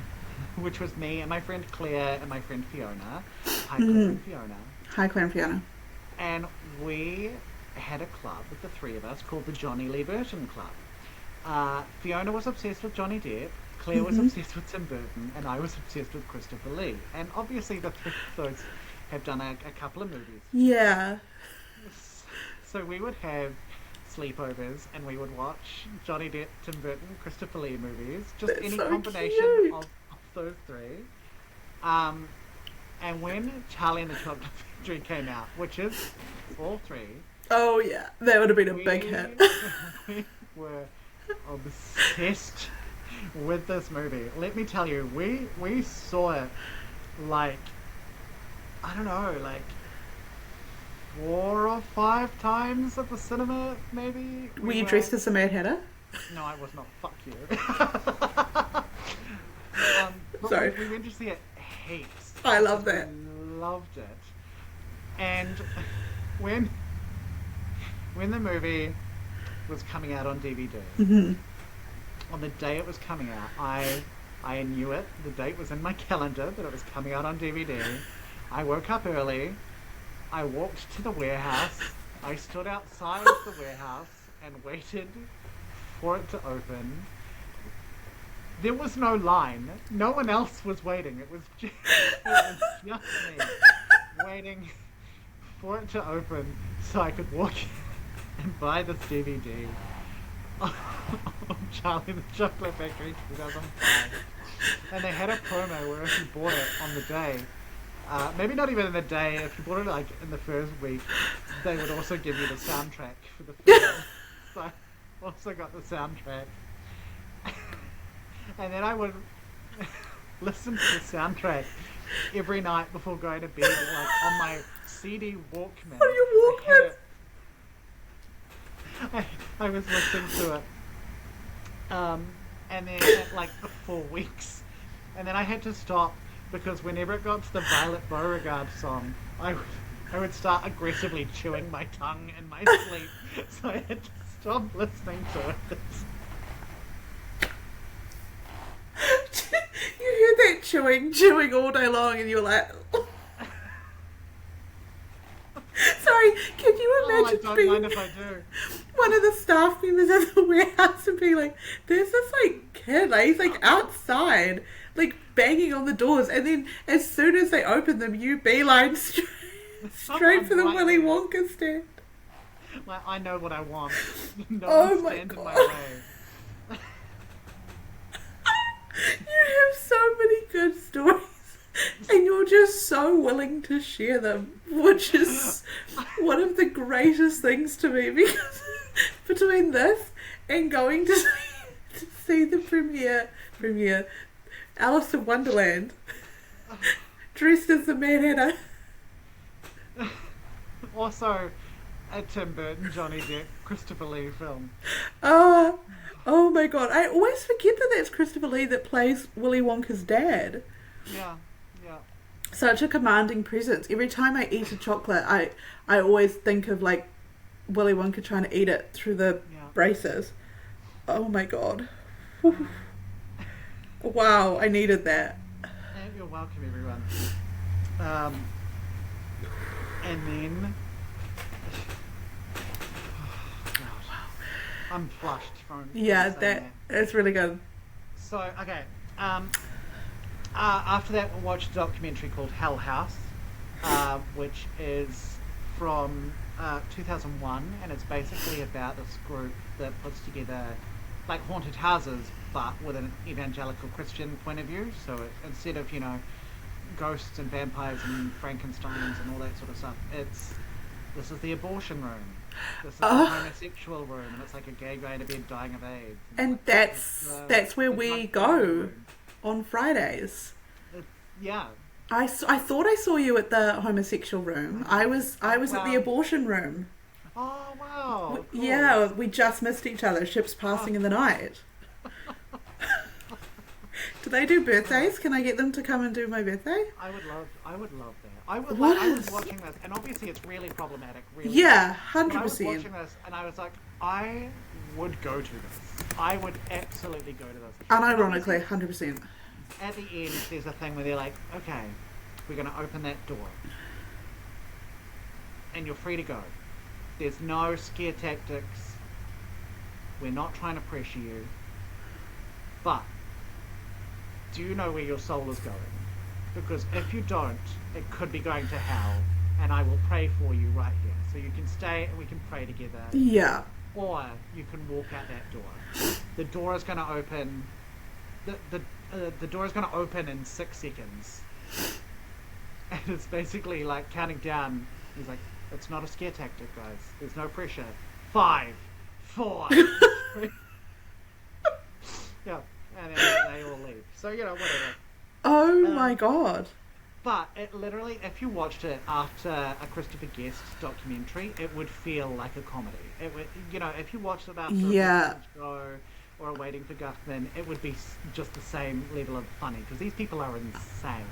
Speaker 2: which was me and my friend Claire and my friend Fiona. Hi, Claire and Fiona.
Speaker 1: Hi, Claire and Fiona.
Speaker 2: And we had a club with the 3 of us called the Johnny Lee Burton Club. Fiona was obsessed with Johnny Depp, Claire was obsessed with Tim Burton, and I was obsessed with Christopher Lee. And obviously the 3 of those have done a couple of movies.
Speaker 1: Yeah.
Speaker 2: So we would have sleepovers and we would watch Johnny Depp, Tim Burton, Christopher Lee movies. Just
Speaker 1: That's
Speaker 2: any
Speaker 1: so
Speaker 2: combination of those 3. And when Charlie and the Chocolate Factory came out, which is all 3.
Speaker 1: Oh yeah, that would have been a big hit.
Speaker 2: We were obsessed with this movie. Let me tell you, we saw it like, I don't know, like 4 or 5 times at the cinema, maybe.
Speaker 1: Were you dressed as a Mad Hatter?
Speaker 2: No, I was not. Fuck you.
Speaker 1: Sorry.
Speaker 2: We went to see it heaps.
Speaker 1: I love that.
Speaker 2: Loved it. And when the movie was coming out on DVD, on the day it was coming out, I knew it. The date was in my calendar that it was coming out on DVD. I woke up early. I walked to the warehouse. I stood outside the warehouse and waited for it to open. There was no line. No one else was waiting. It was just me waiting for it to open so I could walk in and buy this DVD. Charlie the Chocolate Factory 2005. And they had a promo where if you bought it on the day, maybe not even in the day, if you bought it like in the first week, they would also give you the soundtrack for the film. So I also got the soundtrack. And then I would listen to the soundtrack every night before going to bed, like on my CD Walkman.
Speaker 1: On your Walkman?
Speaker 2: I was listening to it. And then like 4 weeks. And then I had to stop because whenever it got to the Violet Beauregard song, I would start aggressively chewing my tongue in my sleep. So I had to stop listening to it.
Speaker 1: You hear that chewing all day long, and you're like, sorry, can you imagine
Speaker 2: I don't
Speaker 1: being
Speaker 2: mind if I do.
Speaker 1: one of the staff members at the warehouse and being like, there's this like kid, like he's like outside, like banging on the doors, and then as soon as they open them, you beeline straight for the
Speaker 2: right
Speaker 1: Willy
Speaker 2: there.
Speaker 1: Wonka stand.
Speaker 2: Like, I know what I want. No
Speaker 1: Oh
Speaker 2: one
Speaker 1: my
Speaker 2: stand in my
Speaker 1: God.
Speaker 2: way.
Speaker 1: You have so many good stories, and you're just so willing to share them, which is one of the greatest things to me, because between this and going to see the premiere Alice in Wonderland dressed as the Mad Hatter.
Speaker 2: Also, a Tim Burton, Johnny Depp, Christopher Lee film.
Speaker 1: Oh my God, I always forget that that's Christopher Lee that plays Willy Wonka's dad.
Speaker 2: Yeah.
Speaker 1: Such a commanding presence. Every time I eat a chocolate, I always think of like Willy Wonka trying to eat it through the braces. Oh my God. Wow, I needed that.
Speaker 2: And you're welcome, everyone. And then... I'm flushed from
Speaker 1: Yeah,
Speaker 2: saying
Speaker 1: that's really good.
Speaker 2: So, okay. After that, I watched a documentary called Hell House, which is from 2001, and it's basically about this group that puts together like haunted houses, but with an evangelical Christian point of view. So instead of, ghosts and vampires and Frankensteins and all that sort of stuff, this is the abortion room. This is the homosexual room, and it's like a gay guy in a bed dying of AIDS.
Speaker 1: And that's where we go on Fridays.
Speaker 2: Yeah.
Speaker 1: I thought I saw you at the homosexual room. I was at the abortion room.
Speaker 2: Oh, wow. Cool.
Speaker 1: Yeah, we just missed each other. Ships passing in the night. Do they do birthdays? Can I get them to come and do my birthday?
Speaker 2: I would love that. I was watching this, and obviously it's really problematic. Really.
Speaker 1: Yeah,
Speaker 2: But
Speaker 1: 100%.
Speaker 2: I was watching this, and I was like, I would go to this. I would absolutely go to this.
Speaker 1: Unironically, 100%.
Speaker 2: At the end, there's a thing where they're like, okay, we're going to open that door. And you're free to go. There's no scare tactics. We're not trying to pressure you. But, do you know where your soul is going? Because if you don't, it could be going to hell. And I will pray for you right here. So you can stay and we can pray together.
Speaker 1: Yeah.
Speaker 2: Or you can walk out that door. The door is going to open... The door is going to open in 6 seconds. And it's basically like counting down. He's like, it's not a scare tactic, guys. There's no pressure. 5, 4, 3. Yeah, and then they all leave. So, whatever.
Speaker 1: Oh my God.
Speaker 2: But it literally, if you watched it after a Christopher Guest documentary, it would feel like a comedy. It would, if you watched it after a Christmas show or a Waiting for Guffman, it would be just the same level of funny, because these people are insane.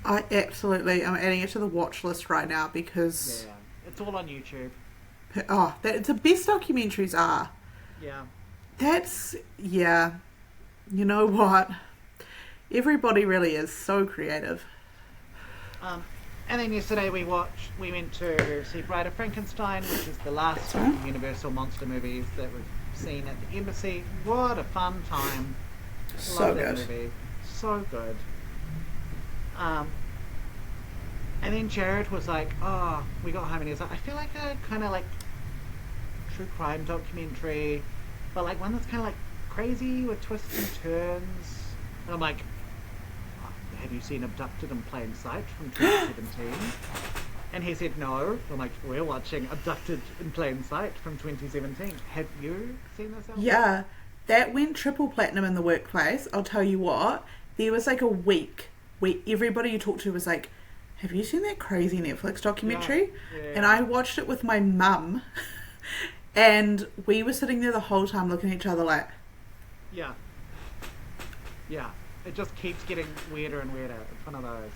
Speaker 1: I'm adding it to the watch list right now because...
Speaker 2: Yeah. It's all on YouTube.
Speaker 1: Oh, the best documentaries are.
Speaker 2: Yeah.
Speaker 1: You know what? Everybody really is so creative.
Speaker 2: And then yesterday we went to see Bride of Frankenstein, which is the last of the Universal monster movies that we've seen at the Embassy. What a fun time.
Speaker 1: So
Speaker 2: Love that
Speaker 1: good.
Speaker 2: movie. So good. And then Jared was like, oh, we got home and he was like, I feel like I kind of like true crime documentary, but like one that's kind of like crazy with twists and turns. And I'm like, have you seen Abducted in Plain Sight from 2017? And he said no. I'm like, we're watching Abducted in Plain Sight from 2017. Have you seen this album?
Speaker 1: Yeah, that went triple platinum in the workplace. I'll tell you what, there was like a week where everybody you talked to was like, have you seen that crazy Netflix documentary?
Speaker 2: Yeah.
Speaker 1: And I watched it with my mum and we were sitting there the whole time looking at each other like...
Speaker 2: Yeah. It just keeps getting weirder and weirder. It's one of those.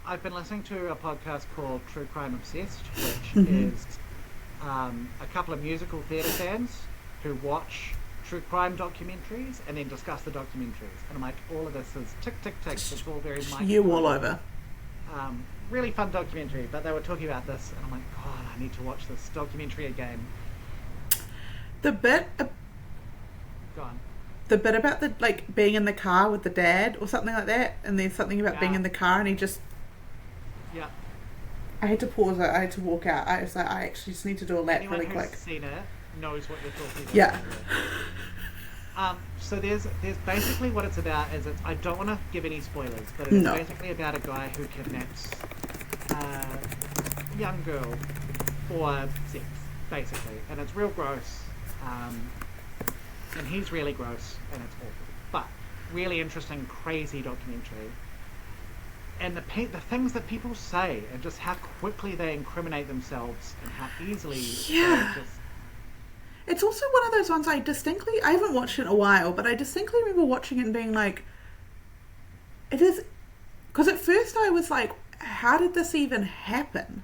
Speaker 2: I've been listening to a podcast called True Crime Obsessed, which is a couple of musical theatre fans who watch true crime documentaries and then discuss the documentaries. And I'm like, all of this is tick, tick, tick. It's all very
Speaker 1: you all over.
Speaker 2: Really fun documentary, but they were talking about this, and I'm like, God, I need to watch this documentary again.
Speaker 1: The bit
Speaker 2: Go on.
Speaker 1: The bit about the like being in the car with the dad or something like that, and there's something about being in the car and he just...
Speaker 2: Yeah.
Speaker 1: I had to pause it. I had to walk out. I was like, I actually just need to do a lap really quick.
Speaker 2: Anyone who's seen it knows what you're talking about.
Speaker 1: Yeah.
Speaker 2: So there's basically what it's about is I don't want to give any spoilers, but it's basically about a guy who kidnaps a young girl for sex, basically, and it's real gross. And he's really gross, and it's awful. But really interesting, crazy documentary. And the things that people say, and just how quickly they incriminate themselves, and how easily
Speaker 1: Yeah. It's also one of those ones I haven't watched it in a while, but I distinctly remember watching it and being like, it is... Because at first I was like, how did this even happen?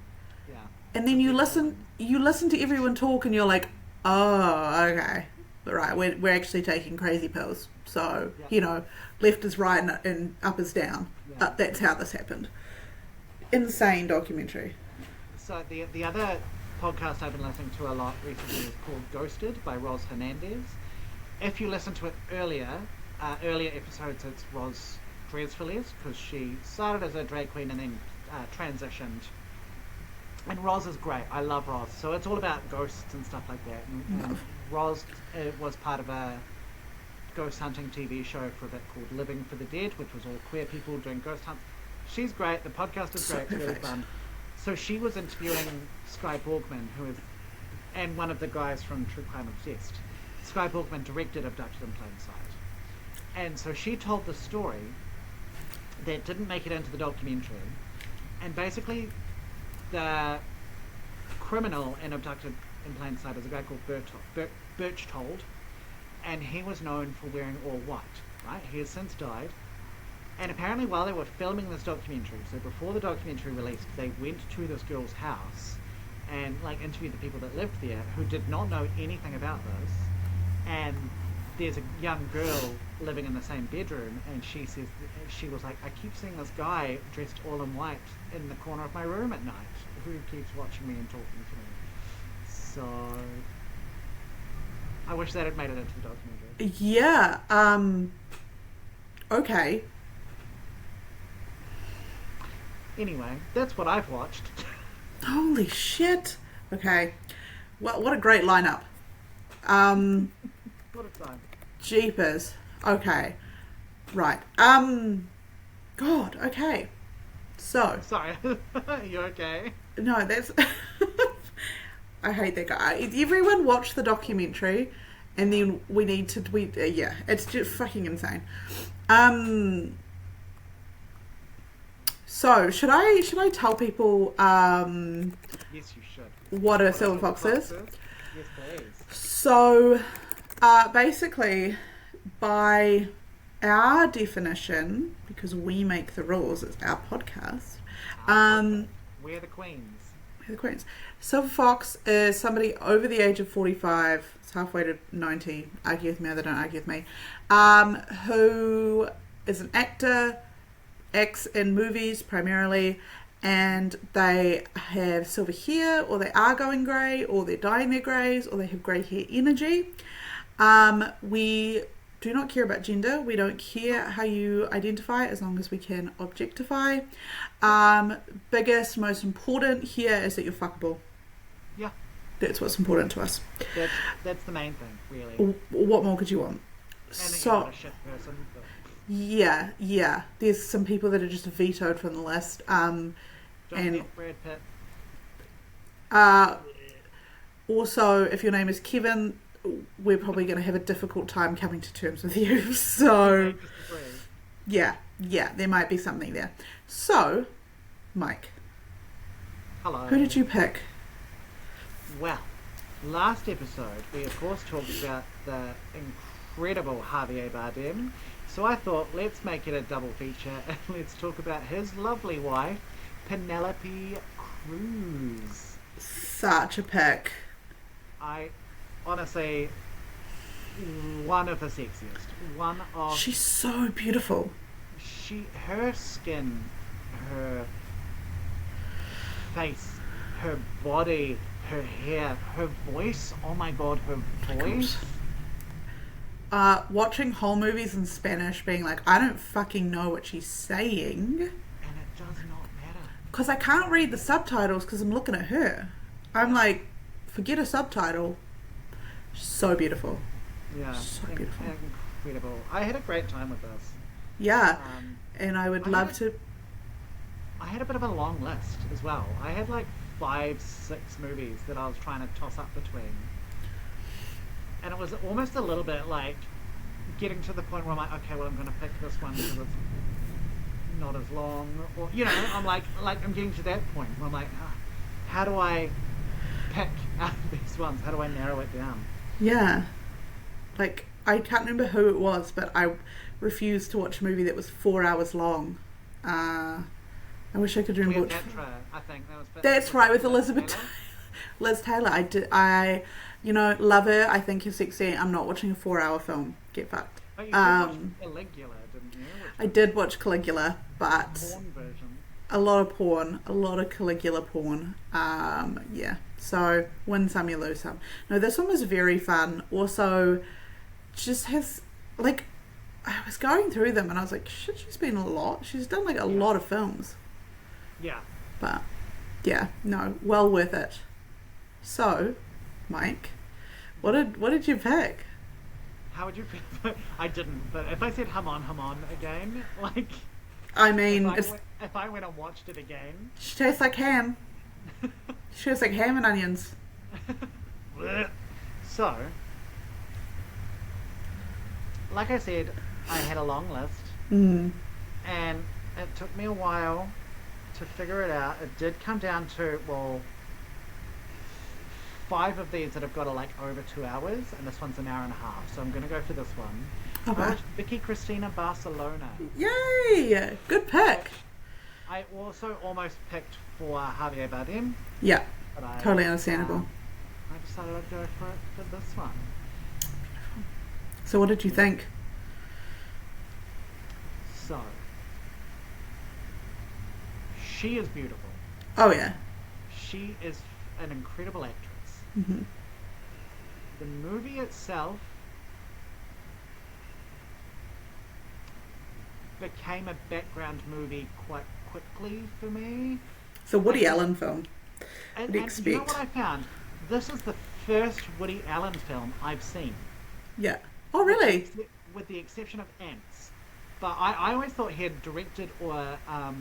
Speaker 2: Yeah.
Speaker 1: And then you listen to everyone talk and you're like, oh, okay. Right, we're actually taking crazy pills. So, left is right and up is down.
Speaker 2: Yeah.
Speaker 1: That's how this happened. Insane documentary.
Speaker 2: So the other podcast I've been listening to a lot recently is called Ghosted by Roz Hernandez. If you listen to it earlier episodes, it's Roz Dresfilius, because she started as a drag queen and then transitioned. And Roz is great. I love Roz. So it's all about ghosts and stuff like that. And Roz was part of a ghost hunting TV show for a bit called Living for the Dead, which was all queer people doing ghost hunts. She's great. The podcast is great. It's really fun. So she was interviewing Skye Borgman, and one of the guys from True Crime Obsessed. Skye Borgman directed Abducted in Plain Sight. And so she told the story that didn't make it into the documentary. And basically, the criminal in Abducted in Plain Sight is a guy called Birchtold, and he was known for wearing all white, right? He has since died. And apparently while they were filming this documentary, so before the documentary released, they went to this girl's house and interviewed the people that lived there who did not know anything about this. And there's a young girl living in the same bedroom, and she says she was like, I keep seeing this guy dressed all in white in the corner of my room at night who keeps watching me and talking to me. So I wish that had made it into the documentary.
Speaker 1: Yeah. Okay.
Speaker 2: Anyway, that's what I've watched.
Speaker 1: Holy shit. Okay. What a great lineup.
Speaker 2: What a time.
Speaker 1: Jeepers. Okay. Right. God, okay. So.
Speaker 2: Sorry. You okay?
Speaker 1: No, that's... I hate that guy. Everyone watch the documentary and then we need to... yeah, it's just fucking insane. So, should I tell people
Speaker 2: Yes, you should.
Speaker 1: what a silver fox is?
Speaker 2: Yes, please.
Speaker 1: So, basically, by our definition, because we make the rules, it's our podcast.
Speaker 2: We're the queens.
Speaker 1: We're the queens. Silver fox is somebody over the age of 45, it's halfway to 90, argue with me or they don't argue with me, who is an actor, acts in movies primarily, and they have silver hair, or they are going grey, or they're dyeing their greys, or they have grey hair energy. We do not care about gender. We don't care how you identify as long as we can objectify. Biggest, most important here is that you're fuckable.
Speaker 2: Yeah.
Speaker 1: That's what's important to us.
Speaker 2: That's the main thing, really.
Speaker 1: What more could you want?
Speaker 2: And
Speaker 1: So,
Speaker 2: you're not a shit person. But...
Speaker 1: yeah. There's some people that are just vetoed from the list.
Speaker 2: Don't
Speaker 1: And
Speaker 2: get Brad Pitt.
Speaker 1: Also, if your name is Kevin, we're probably going to have a difficult time coming to terms with you. So, yeah, there might be something there. So, Mike,
Speaker 2: Hello.
Speaker 1: who did you pick?
Speaker 2: Well, last episode we of course talked about the incredible Javier Bardem. So I thought, let's make it a double feature and let's talk about his lovely wife, Penelope Cruz.
Speaker 1: Such a pick.
Speaker 2: I honestly, one of the sexiest. One of...
Speaker 1: She's so beautiful.
Speaker 2: Her skin, her face, her body, her hair, her voice. Oh my god, her voice.
Speaker 1: Watching whole movies in Spanish, being like, I don't fucking know what she's saying.
Speaker 2: And it does not matter.
Speaker 1: Because I can't read the subtitles because I'm looking at her. I'm like, forget a subtitle. She's so beautiful.
Speaker 2: Yeah.
Speaker 1: So beautiful.
Speaker 2: Incredible. I had a great time with this.
Speaker 1: Yeah. And I would love to...
Speaker 2: I had a bit of a long list as well. I had like 5-6 movies that I was trying to toss up between. And it was almost a little bit like getting to the point where I'm like, okay, well, I'm going to pick this one because it's not as long. Or, you know, I'm like I'm getting to that point where I'm like, how do I pick out of these ones? How do I narrow it down?
Speaker 1: Yeah. Like, I can't remember who it was, but I refused to watch a movie that was 4 hours long. I wish I could remember which...
Speaker 2: I think that was...
Speaker 1: That's right, with Elizabeth Liz Taylor. I love her. I think she's sexy. I'm not watching a 4-hour film. Get fucked.
Speaker 2: Oh, you did watch Caligula, didn't you?
Speaker 1: I did watch Caligula, but
Speaker 2: porn version.
Speaker 1: a lot of porn, a lot of Caligula porn. Yeah. So win some, you lose some. No, this one was very fun. Also, just has like, I was going through them and I was like, shit, she's been a lot. She's done like a lot of films.
Speaker 2: Yeah.
Speaker 1: But yeah, no, well worth it. So, Mike, what did you pick?
Speaker 2: How would you pick? I didn't, but if I said hum on again, like...
Speaker 1: I mean...
Speaker 2: If I went and watched it again...
Speaker 1: She tastes like ham. She tastes like ham and onions.
Speaker 2: So, like I said, I had a long list.
Speaker 1: Mm.
Speaker 2: And it took me a while to figure it out. It did come down to, 5 of these that have got like over 2 hours, and this one's an hour and a half. So I'm going to go for this one.
Speaker 1: Okay.
Speaker 2: Vicky Cristina Barcelona.
Speaker 1: Yay! Good pick.
Speaker 2: I also almost picked for Javier Bardem.
Speaker 1: Yeah, totally understandable.
Speaker 2: I decided I'd go for this one.
Speaker 1: So what did you think?
Speaker 2: So, she is beautiful.
Speaker 1: Oh yeah.
Speaker 2: She is an incredible actress.
Speaker 1: Mm-hmm.
Speaker 2: The movie itself became a background movie quite quickly for me.
Speaker 1: It's a Woody Allen film.
Speaker 2: And
Speaker 1: What do you expect?
Speaker 2: you know what I found? This is the first Woody Allen film I've seen.
Speaker 1: Yeah. Oh really?
Speaker 2: With the exception of Ants. But I always thought he had directed or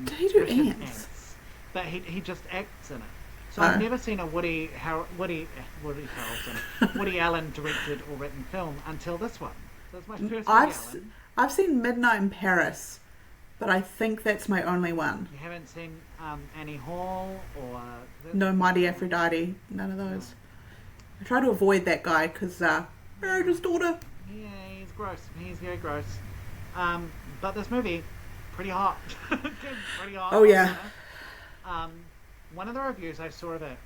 Speaker 1: Did he do
Speaker 2: written
Speaker 1: Ants?
Speaker 2: But he just acts in it. So I've never seen a Woody Allen directed or written film until this one. So it's my first Woody Allen.
Speaker 1: I've seen Midnight in Paris, but I think that's my only one.
Speaker 2: You haven't seen Annie Hall or...
Speaker 1: No Mighty Aphrodite, none of those. I try to avoid that guy because married his daughter.
Speaker 2: Yeah, he's gross. He's very gross. But this movie, pretty hot. Pretty hot.
Speaker 1: Oh yeah.
Speaker 2: One of the reviews I saw of it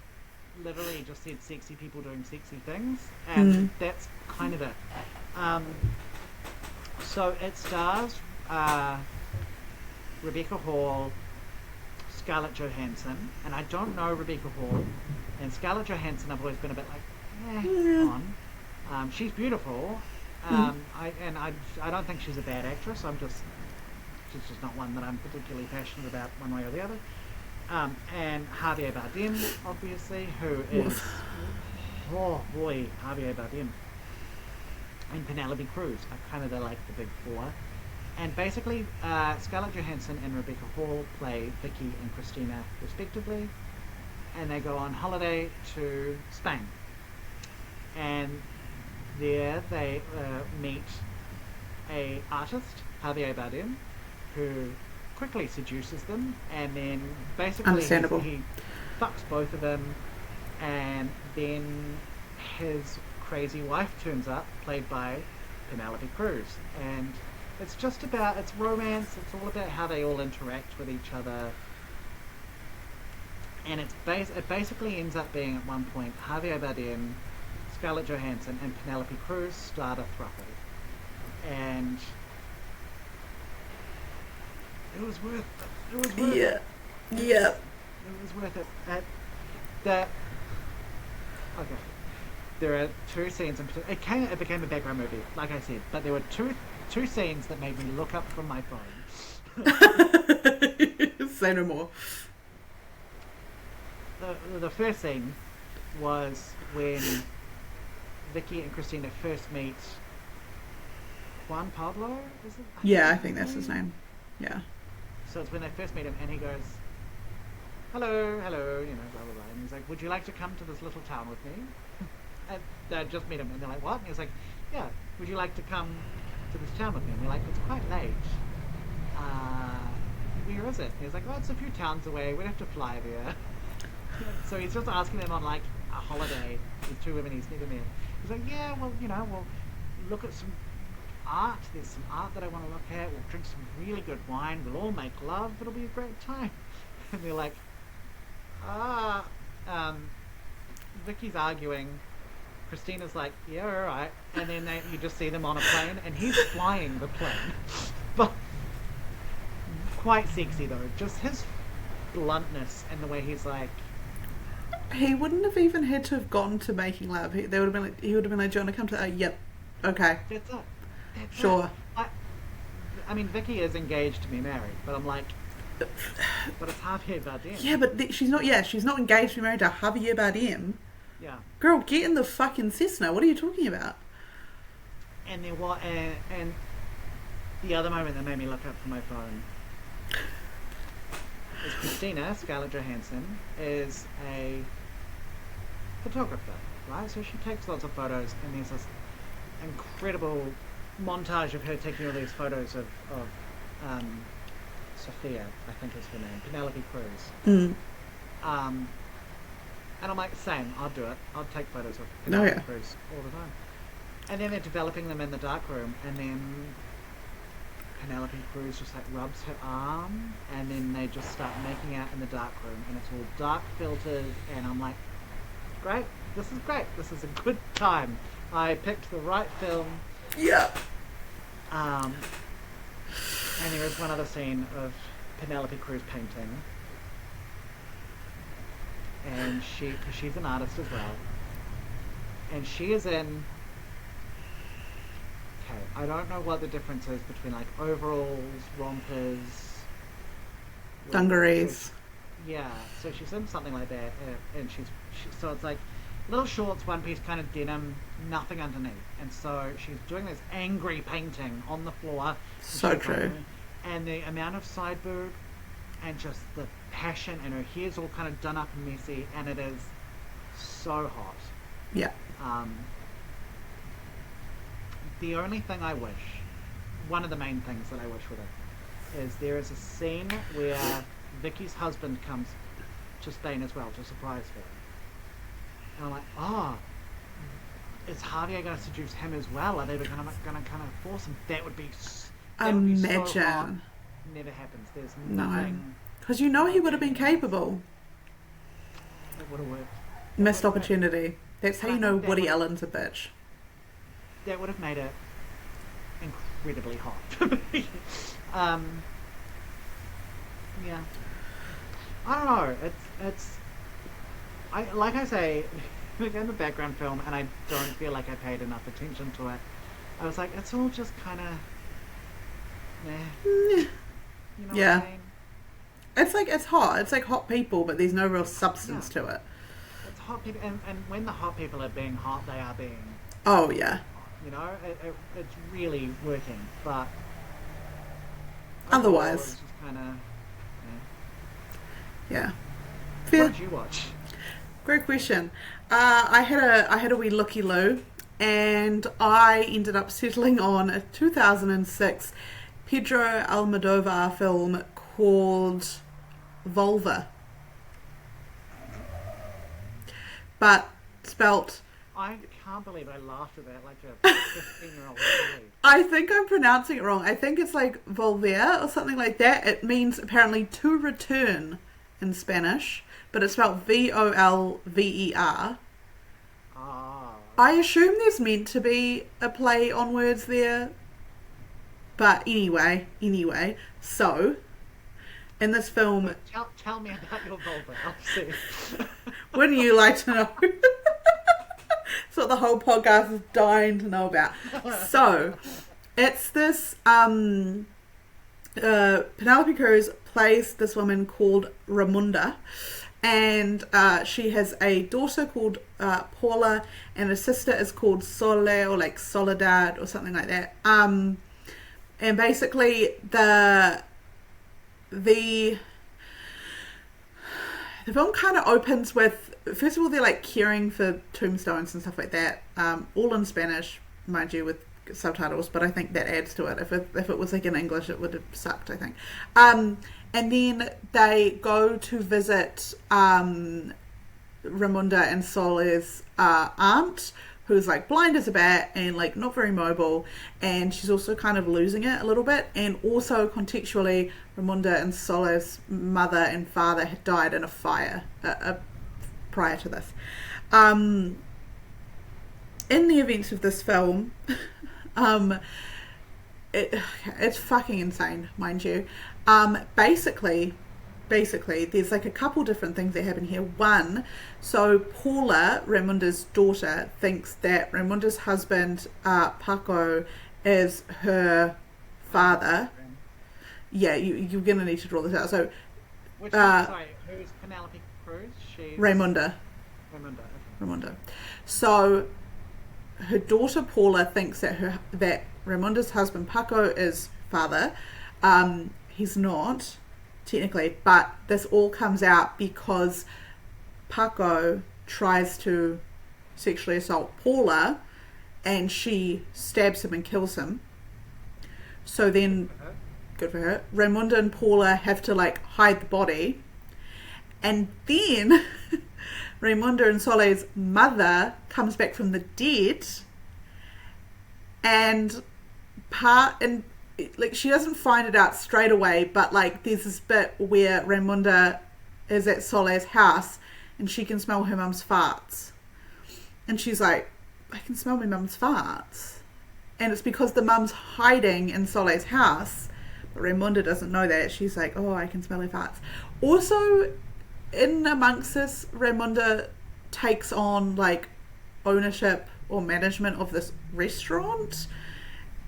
Speaker 2: literally just said sexy people doing sexy things, and that's kind of it. So it stars Rebecca Hall, Scarlett Johansson, and I don't know Rebecca Hall, and Scarlett Johansson I've always been a bit like, on. She's beautiful, I don't think she's a bad actress. She's just not one that I'm particularly passionate about one way or the other. And Javier Bardem, obviously, who is oh boy, Javier Bardem and Penelope Cruz are kind of the big four. And basically, Scarlett Johansson and Rebecca Hall play Vicky and Christina respectively, and they go on holiday to Spain. And there they meet a artist, Javier Bardem, who quickly seduces them, and then basically he fucks both of them, and then his crazy wife turns up, played by Penelope Cruz, and it's romance, it's all about how they all interact with each other, and it basically ends up being at one point Javier Bardem, Scarlett Johansson and Penelope Cruz start a throuple, and it was worth it. It was worth it.
Speaker 1: Yeah.
Speaker 2: It was worth it. Okay. There are two scenes in particular. It became a background movie, like I said, but there were two scenes that made me look up from my phone.
Speaker 1: Say no more.
Speaker 2: The first scene was when Vicky and Christina first meet Juan Pablo, is it?
Speaker 1: Yeah, I think that's his name. Yeah.
Speaker 2: So it's when they first meet him, and he goes, hello, blah, blah, blah. And he's like, would you like to come to this little town with me? And they just meet him, and they're like, what? And he's like, yeah, would you like to come to this town with me? And we're like, it's quite late. Where is it? And he's like, oh, it's a few towns away. We'd have to fly there. So he's just asking them on, a holiday with two women he's never met. He's like, yeah, well, we'll look at some art. There's some art that I want to look at. We'll drink some really good wine. We'll all make love. It'll be a great time. And they're like, Vicky's arguing. Christina's like, yeah, all right. And then you just see them on a plane, and he's flying the plane. But quite sexy, though. Just his bluntness and the way he's like...
Speaker 1: He wouldn't have even had to have gone to making love. He would have been like, do you want to come to... yep. Okay.
Speaker 2: That's it.
Speaker 1: Sure.
Speaker 2: I mean, Vicky is engaged to be married, but I'm like... But it's Javier Bardem.
Speaker 1: Yeah, but she's not engaged to be married to Javier Bardem.
Speaker 2: Yeah.
Speaker 1: Girl, get in the fucking Cessna. What are you talking about?
Speaker 2: And then what? And the other moment that made me look up from my phone is Christina, Scarlett Johansson, is a photographer, right? So she takes lots of photos, and there's this incredible montage of her taking all these photos of Sophia, I think is her name, Penelope Cruz. And I'm like, same, I'll do it. I'll take photos of Penelope Cruz all the time. And then they're developing them in the dark room, and then Penelope Cruz just rubs her arm, and then they just start making out in the dark room, and it's all dark filtered, and I'm like, great, this is great. This is a good time. I picked the right film.
Speaker 1: Yeah.
Speaker 2: And there is one other scene of Penelope Cruz painting, and she's an artist as well, and she is in... Okay, I don't know what the difference is between overalls, rompers,
Speaker 1: dungarees.
Speaker 2: Yeah, so she's in something like that, and so it's little shorts, one piece, kind of denim, nothing underneath, and so she's doing this angry painting on the floor.
Speaker 1: So true.
Speaker 2: And the amount of side boob, and just the passion, and her hair's all kind of done up and messy, and it is so hot.
Speaker 1: Yeah.
Speaker 2: The only thing I wish, one of the main things that I wish with it, is there is a scene where Vicky's husband comes to Spain as well to surprise her. And I'm like, oh, is Javier going to seduce him as well? Are they going to kind of force him? That would be so hot. Never happens. There's nothing.
Speaker 1: Because he would have been capable.
Speaker 2: It would have worked.
Speaker 1: Missed opportunity. That's how you know Woody Allen's a bitch.
Speaker 2: That would have made it incredibly hot. Yeah. I don't know. It's. Like I say, it became a background film, and I don't feel like I paid enough attention to it. I was like, it's all just kind of, meh. You know
Speaker 1: Yeah.
Speaker 2: what I mean?
Speaker 1: It's hot. It's hot people, but there's no real substance to it.
Speaker 2: It's hot people, and when the hot people are being hot, they are being
Speaker 1: Oh yeah.
Speaker 2: you know, it's really working. But overall,
Speaker 1: Otherwise,
Speaker 2: it's just kind of.
Speaker 1: yeah.
Speaker 2: What did you watch?
Speaker 1: Great question. I had a wee looky loo, and I ended up settling on a 2006 Pedro Almodovar film called Vulva, but spelt.
Speaker 2: I can't believe I laughed at that like a 15-year-old boy.
Speaker 1: I think I'm pronouncing it wrong. I think it's like volver or something like that. It means apparently to return in Spanish, but it's spelled Volver.
Speaker 2: Ah.
Speaker 1: I assume there's meant to be a play on words there. But anyway, so in this film,
Speaker 2: Tell me about your vulva. I'll see.
Speaker 1: wouldn't you like to know? That's what the whole podcast is dying to know about. So it's this Penelope Cruz plays this woman called Ramunda, and she has a daughter called Paula, and a sister is called Sole, or like Soledad or something like that. And basically the film kind of opens with, first of all, they're like caring for tombstones and stuff like that, all in Spanish, mind you, with subtitles, but I think that adds to it. If it was like in English, it would have sucked, I think. And then they go to visit Ramunda and Sole's aunt, who's like blind as a bat and like not very mobile, and she's also kind of losing it a little bit. And also contextually, Ramunda and Sole's mother and father had died in a fire prior to this. In the events of this film, it's fucking insane, mind you. Basically, there's like a couple different things that happen here. One, so Paula, Ramunda's daughter, thinks that Ramunda's husband, Paco, is her father. Yeah, you're going to need to draw this out. So,
Speaker 2: sorry, who's Penelope Cruz? She's
Speaker 1: Ramunda. Ramunda. So, her daughter Paula thinks that Ramunda's husband Paco is father. He's not, technically, but this all comes out because Paco tries to sexually assault Paula, and she stabs him and kills him. So then, good for her, Ramunda and Paula have to like hide the body, and then Ramunda and Soleil's mother comes back from the dead, and like she doesn't find it out straight away, but like there's this bit where Ramunda is at Soleil's house and she can smell her mum's farts, and she's like, I can smell my mum's farts, and it's because the mum's hiding in Soleil's house, but Ramunda doesn't know that. She's like, oh, I can smell her farts. Also, in amongst this, Ramunda takes on like ownership or management of this restaurant,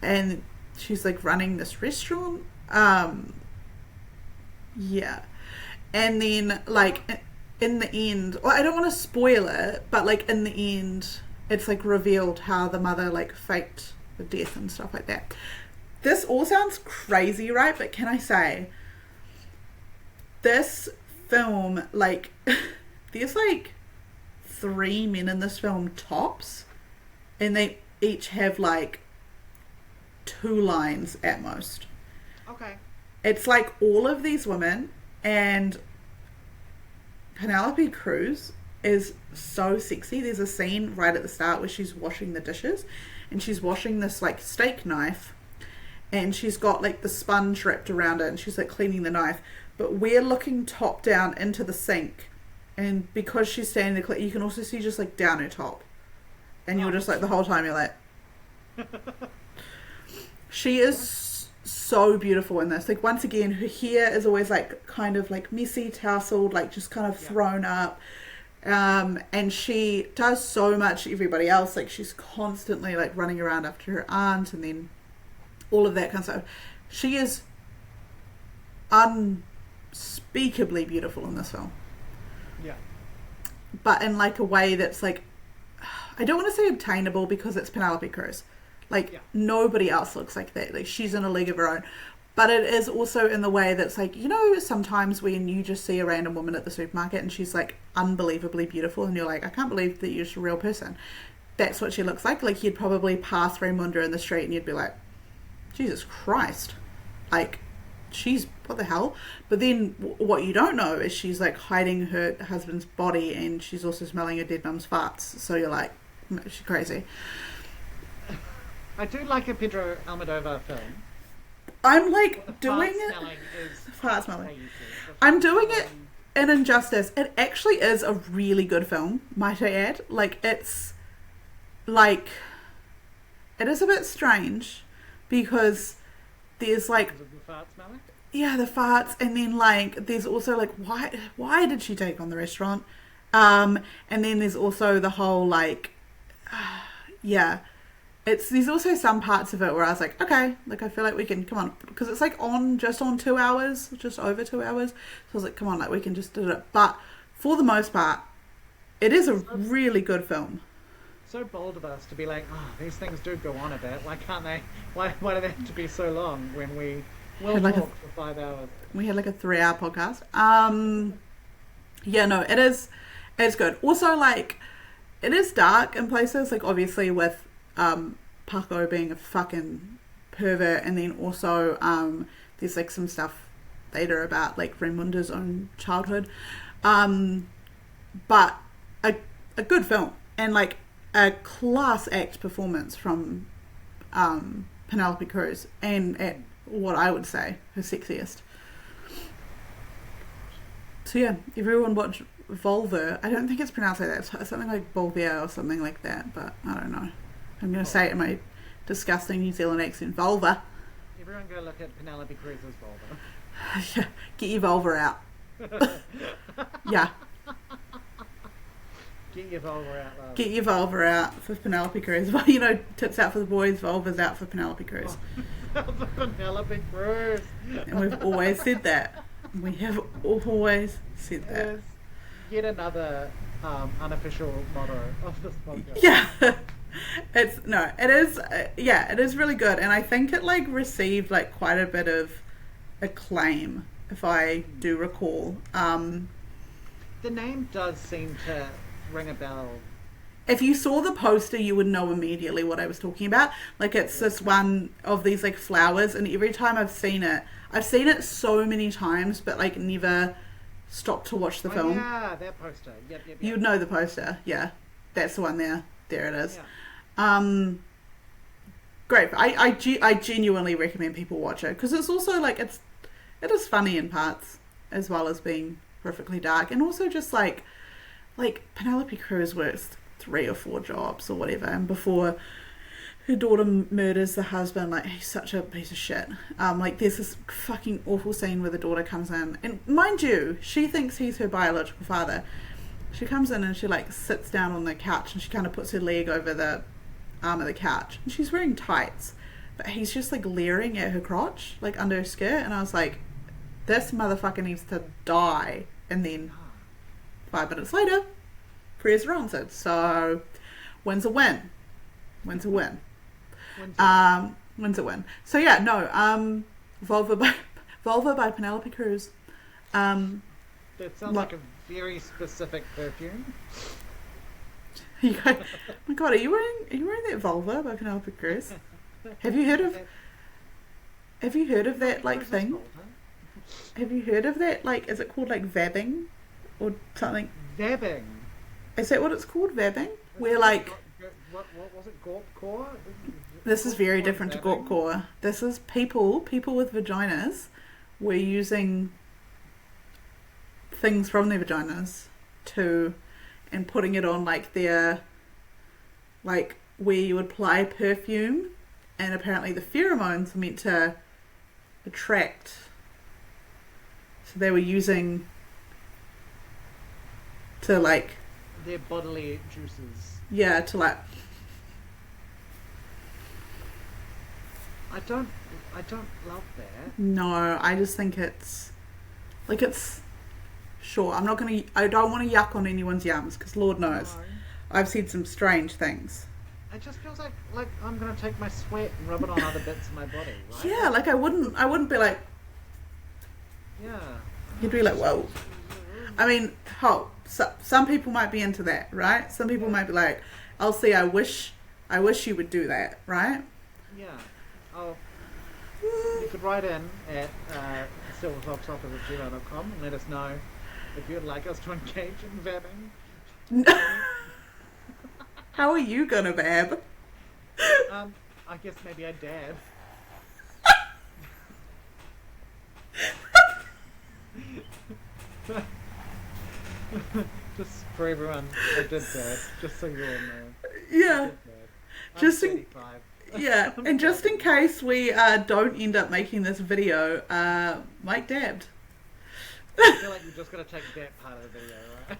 Speaker 1: and she's like running this restaurant. Yeah. And then like in the end, well, I don't want to spoil it, but like in the end it's like revealed how the mother like faked the death and stuff like that. This all sounds crazy, right? But can I say, this film, like there's like 3 men in this film tops, and they each have like 2 lines at most.
Speaker 2: Okay.
Speaker 1: It's like all of these women, and Penelope Cruz is so sexy. There's a scene right at the start where she's washing the dishes, and she's washing this like steak knife, and she's got like the sponge wrapped around it, and she's like cleaning the knife, but we're looking top down into the sink, and because she's standing there, you can also see just like down her top, and you're just like the whole time you're like she is so beautiful in this. Like once again, her hair is always like kind of like messy, tousled, like just kind of thrown up, and she does so much everybody else. Like she's constantly like running around after her aunt, and then all of that kind of stuff. She is unspeakably beautiful in this film.
Speaker 2: Yeah.
Speaker 1: but in like a way that's like, I don't want to say obtainable because it's Penelope Cruz. Like,
Speaker 2: Yeah.
Speaker 1: nobody else looks like that. Like, she's in a league of her own. But it is also in the way that's like, you know, sometimes when you just see a random woman at the supermarket and she's like unbelievably beautiful and you're like, I can't believe that you're just a real person. That's what she looks like. Like, you'd probably pass Raymunda in the street and you'd be like, Jesus Christ. Like, she's, what the hell? But then what you don't know is she's like hiding her husband's body and she's also smelling her dead mum's farts. So you're like, she's crazy.
Speaker 2: I do like a Pedro Almodovar film.
Speaker 1: I'm like
Speaker 2: The
Speaker 1: doing
Speaker 2: fart
Speaker 1: it.
Speaker 2: smelling is
Speaker 1: Fart smelling.
Speaker 2: crazy.
Speaker 1: I'm doing it in Injustice. It actually is a really good film, might I add. Like, it's like, it is a bit strange because there's like,
Speaker 2: Because of the fart smelling?
Speaker 1: yeah, the farts, and then like there's also like, why did she take on the restaurant? And then there's also the whole like, yeah, there's also some parts of it where I was like, okay, like I feel like we can, come on, because it's like just on 2 hours, just over 2 hours. So I was like, come on, like we can just do it. But for the most part, it is a really good film.
Speaker 2: So bold of us to be like, oh, these things do go on a bit. Why can't they? Why do they have to be so long when we will
Speaker 1: Like
Speaker 2: talk for 5 hours?
Speaker 1: We had like a 3-hour podcast. Yeah, no, it's good. Also, like, it is dark in places, like obviously with Paco being a fucking pervert, and then also there's like some stuff later about like Raymunda's own childhood. But a good film, and like a class act performance from Penelope Cruz, and at what I would say her sexiest. So yeah, everyone watch Vulva. I don't think it's pronounced like that. It's something like Vulva or something like that, but I don't know. I'm going to say it in my disgusting New Zealand accent. Vulva.
Speaker 2: Everyone go look at Penelope Cruz's vulva.
Speaker 1: Yeah, get your vulva out. Yeah,
Speaker 2: Get your vulva out, love.
Speaker 1: get your vulva out for Penelope Cruz. Well, you know, tits out for the boys, vulvas out for Penelope Cruz.
Speaker 2: For Penelope Cruz.
Speaker 1: And we've always said that. We have always said that.
Speaker 2: Yes. Yet another unofficial motto of this podcast.
Speaker 1: Yeah. It is really good, and I think it like received like quite a bit of acclaim, if I do recall.
Speaker 2: The name does seem to ring a bell.
Speaker 1: If you saw the poster, you would know immediately what I was talking about. Like, it's this one of these like flowers, and every time I've seen it so many times, but like never stopped to watch the film.
Speaker 2: Yeah, that poster. Yep.
Speaker 1: You'd know the poster. Yeah, that's the one there. There it is.
Speaker 2: Yeah.
Speaker 1: Great. I genuinely recommend people watch it, because it's also like it is funny in parts as well as being horrifically dark, and also just like Penelope Cruz works 3 or 4 jobs or whatever, and before her daughter murders the husband, like, he's such a piece of shit. Like, there's this fucking awful scene where the daughter comes in, and mind you, she thinks he's her biological father. She comes in and she like sits down on the couch, and she kind of puts her leg over the arm of the couch, and she's wearing tights, but he's just like leering at her crotch, like under her skirt, and I was like, this motherfucker needs to die. And then 5 minutes later, prayers are answered. So wins a win. Wins a win. So yeah, no, Vulva by Penelope Cruz.
Speaker 2: That sounds like a very specific perfume.
Speaker 1: Oh my god, are you wearing that Vulva by Penelope Cruz? Have you heard of that like thing? Have you heard of that, like, is it called like vabbing or something?
Speaker 2: Vabbing.
Speaker 1: Is that what it's called, vabbing? Where like,
Speaker 2: what was it, gorpcore?
Speaker 1: this is very different to gorpcore. This is people with vaginas were using things from their vaginas and putting it on like their, like, where you would apply perfume, and apparently the pheromones are meant to attract. So they were using to like
Speaker 2: their bodily juices.
Speaker 1: Yeah, to like.
Speaker 2: I don't love that.
Speaker 1: No, I just think it's like, it's sure. I don't want to yuck on anyone's yums, because Lord knows,
Speaker 2: No.
Speaker 1: I've said some strange things.
Speaker 2: It just feels like I'm gonna take my sweat and rub it on other bits of my body, right?
Speaker 1: Yeah, like I wouldn't be like,
Speaker 2: Yeah.
Speaker 1: you'd be like, whoa. I mean, some people might be into that, right? Some people might be like, I'll see, I wish you would do that, right?
Speaker 2: Yeah. Oh, you could write in at silverfoxoffice@gmail.com and let us know if you'd like us to engage in vabbing.
Speaker 1: How are you gonna vab?
Speaker 2: I guess maybe a dab. Just for everyone, I did dab, just so you all know.
Speaker 1: Yeah. Just
Speaker 2: I'm
Speaker 1: in
Speaker 2: 35.
Speaker 1: Yeah, and just in case we don't end up making this video, Mike dabbed.
Speaker 2: I feel like you're just gonna take that part of the video, right?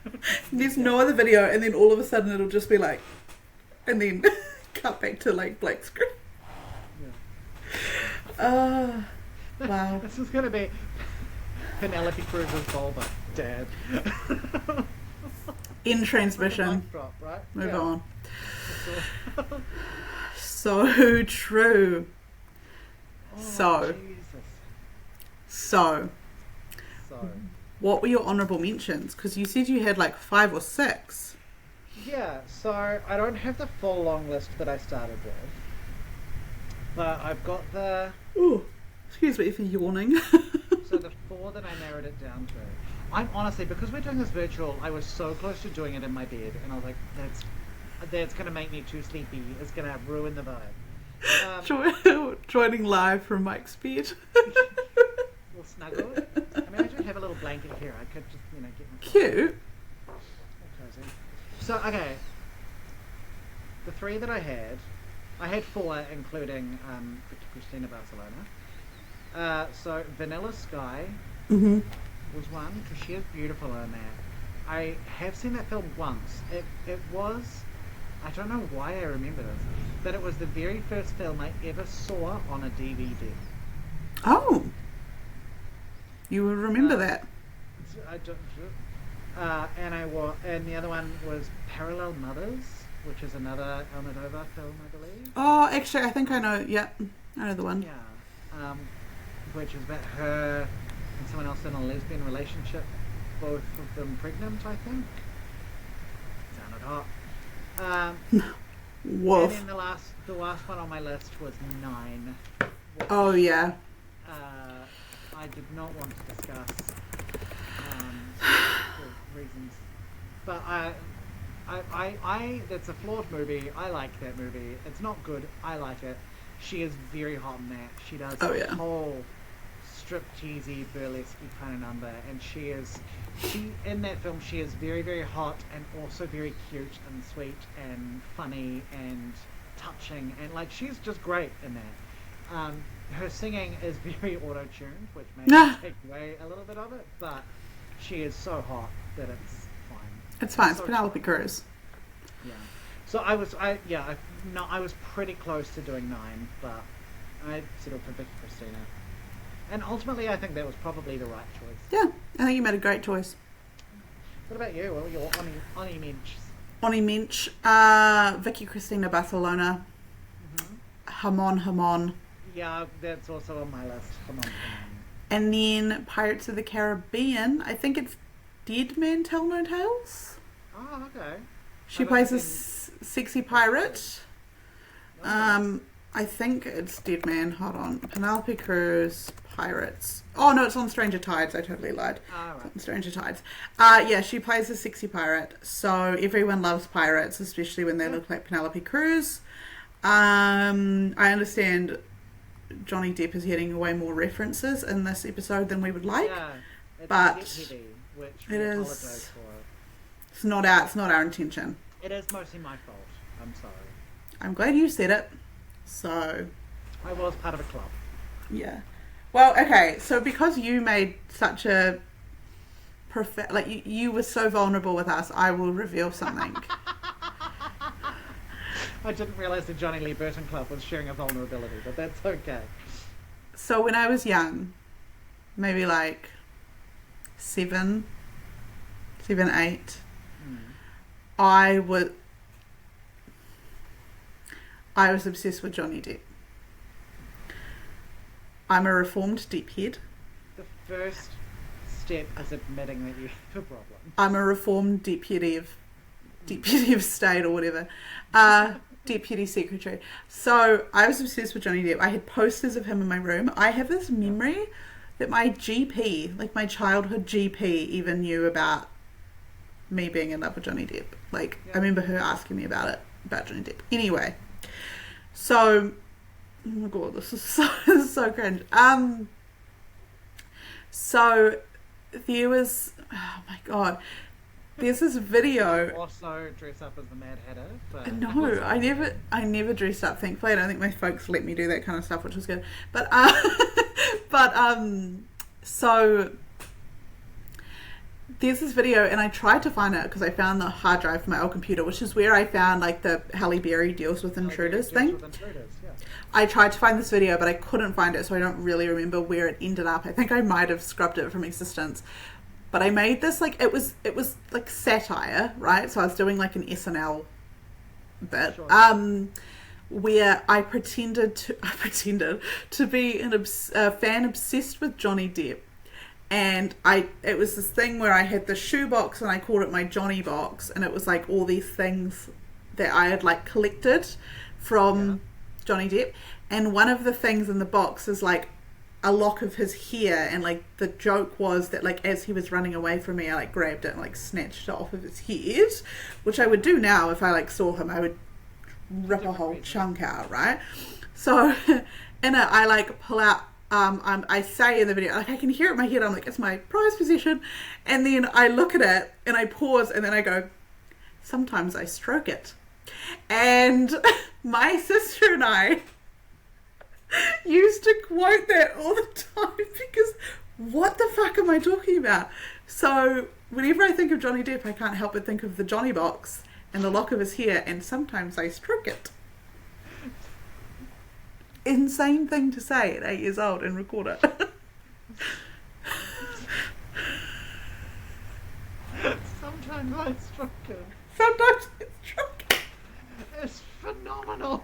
Speaker 1: There's no other video, and then all of a sudden it'll just be like, and then cut back to like black screen.
Speaker 2: Yeah.
Speaker 1: Wow.
Speaker 2: This is gonna be Penelope Cruz's vulva, dad.
Speaker 1: In transmission.
Speaker 2: Mic drop, right?
Speaker 1: Move
Speaker 2: Yeah.
Speaker 1: on.
Speaker 2: That's all.
Speaker 1: So true.
Speaker 2: Oh,
Speaker 1: So.
Speaker 2: Jesus.
Speaker 1: So,
Speaker 2: So.
Speaker 1: what were your honourable mentions? Because you said you had like 5 or 6.
Speaker 2: Yeah, so I don't have the full long list that I started with. But I've got the...
Speaker 1: Ooh, excuse me for yawning.
Speaker 2: So the 4 that I narrowed it down to. I'm honestly, because we're doing this virtual, I was so close to doing it in my bed. And I was like, that's going to make me too sleepy. It's going to ruin the vibe.
Speaker 1: Joining live from Mike's bed.
Speaker 2: We'll snuggle. I mean, I do have a little blanket here. I could just, get myself...
Speaker 1: Cute.
Speaker 2: Cozy. So, okay. The 3 that I had 4, including Christina Barcelona. So, Vanilla Sky
Speaker 1: Mm-hmm.
Speaker 2: was one, because she is beautiful in that. I have seen that film once. It was... I don't know why I remember this, but it was the very first film I ever saw on a DVD.
Speaker 1: Oh. You will remember that.
Speaker 2: I don't... and the other one was Parallel Mothers, which is another Almodovar film, I believe.
Speaker 1: Oh, actually, I think I know. Yeah, I know the one.
Speaker 2: Yeah. Which is about her and someone else in a lesbian relationship, both of them pregnant, I think. Sounded hot.
Speaker 1: Woof.
Speaker 2: And then the last one on my list was 9.
Speaker 1: Oh, yeah.
Speaker 2: I did not want to discuss for reasons, but I that's a flawed movie. I like that movie. It's not good. I like it. She is very hot in that. She does
Speaker 1: Oh,
Speaker 2: a whole stripteasy, burlesque kind of number, and she in that film she is very, very hot and also very cute and sweet and funny and touching, and like she's just great in that. Her singing is very auto-tuned, which may take away a little bit of it, but she is so hot that it's fine.
Speaker 1: It's fine. It's
Speaker 2: So
Speaker 1: Penelope Cruz.
Speaker 2: Yeah. So I was pretty close to doing 9, but I settled for Vicky Cristina. And ultimately, I think that was probably the right choice.
Speaker 1: Yeah, I think you made a great choice.
Speaker 2: What about you? What were your Oni Mensch?
Speaker 1: Oni Mensch, Vicky Cristina Barcelona, Hamon.
Speaker 2: Yeah, that's also on my list. Come on.
Speaker 1: And then Pirates of the Caribbean, I think it's Dead Man Tell No Tales.
Speaker 2: Oh, okay.
Speaker 1: She plays a sexy pirate.
Speaker 2: Okay.
Speaker 1: I think it's Dead Man. Hold on. Penelope Cruz, Pirates. Oh, no, it's on Stranger Tides. I totally lied.
Speaker 2: Right.
Speaker 1: It's on Stranger Tides. Yeah, she plays a sexy pirate. So everyone loves pirates, especially when they look like Penelope Cruz. I understand Johnny Depp is getting way more references in this episode than we would like.
Speaker 2: Yeah, it's
Speaker 1: but
Speaker 2: heavy, which
Speaker 1: it
Speaker 2: we
Speaker 1: is.
Speaker 2: apologise for.
Speaker 1: It's not our intention.
Speaker 2: It is mostly my fault. I'm sorry.
Speaker 1: I'm glad you said it. So,
Speaker 2: I was part of a club.
Speaker 1: yeah. Well, okay. So because you made such a you were so vulnerable with us, I will reveal something.
Speaker 2: I didn't realise the Johnny Lee Burton Club was sharing a vulnerability, but that's okay.
Speaker 1: So when I was young, maybe like 7, 7, 8.
Speaker 2: Mm.
Speaker 1: I was obsessed with Johnny Depp. I'm a reformed Depphead.
Speaker 2: The first step is admitting that you have a problem.
Speaker 1: I'm a reformed deputy of state or whatever. Deputy secretary. So I was obsessed with Johnny Depp. I had posters of him in my room. I have this memory that my GP, like my childhood GP, even knew about me being in love with Johnny Depp. Like, I remember her asking me about Johnny Depp. Anyway, so, oh my god, this is so cringe. So there was, oh my god, there's this video.
Speaker 2: Also dress up as the Mad Hatter. But
Speaker 1: No, I never dressed up. Thankfully, I don't think my folks let me do that kind of stuff, which was good. But so there's this video, and I tried to find it because I found the hard drive for my old computer, which is where I found like the Halle Berry deals with intruders thing. I tried to find this video, but I couldn't find it, so I don't really remember where it ended up. I think I might have scrubbed it from existence. But I made this, like, it was like satire, right? So I was doing like an SNL bit,
Speaker 2: Sure.
Speaker 1: Where I pretended to be a fan obsessed with Johnny Depp. And it was this thing where I had the shoebox and I called it my Johnny box, and it was like all these things that I had like collected from Johnny Depp. And one of the things in the box is like a lock of his hair, and like the joke was that like as he was running away from me, I like grabbed it and like snatched it off of his head, which I would do now if I like saw him. I would rip a whole chunk out, right? So in it, I like pull out. I say in the video, like I can hear it in my head. I'm like, it's my prized possession, and then I look at it and I pause, and then I go, sometimes I stroke it, and my sister and I used to quote that all the time because what the fuck am I talking about? So whenever I think of Johnny Depp, I can't help but think of the Johnny box and the lock of his hair, and sometimes I stroke it. Insane thing to say at 8 years old and record it.
Speaker 2: Sometimes I stroke it.
Speaker 1: Sometimes I stroke it.
Speaker 2: It's phenomenal.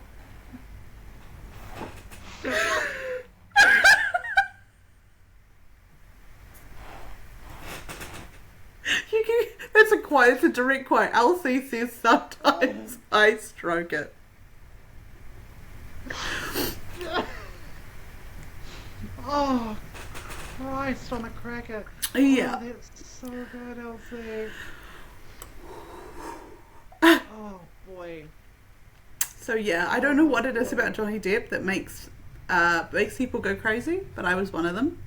Speaker 1: That's a quote. It's a direct quote. Elsie says sometimes I stroke it.
Speaker 2: Oh, Christ on a cracker.
Speaker 1: Yeah.
Speaker 2: Oh, that's so good, Elsie. Oh, boy.
Speaker 1: So yeah, I don't know what it is about Johnny Depp that makes people go crazy, but I was one of them.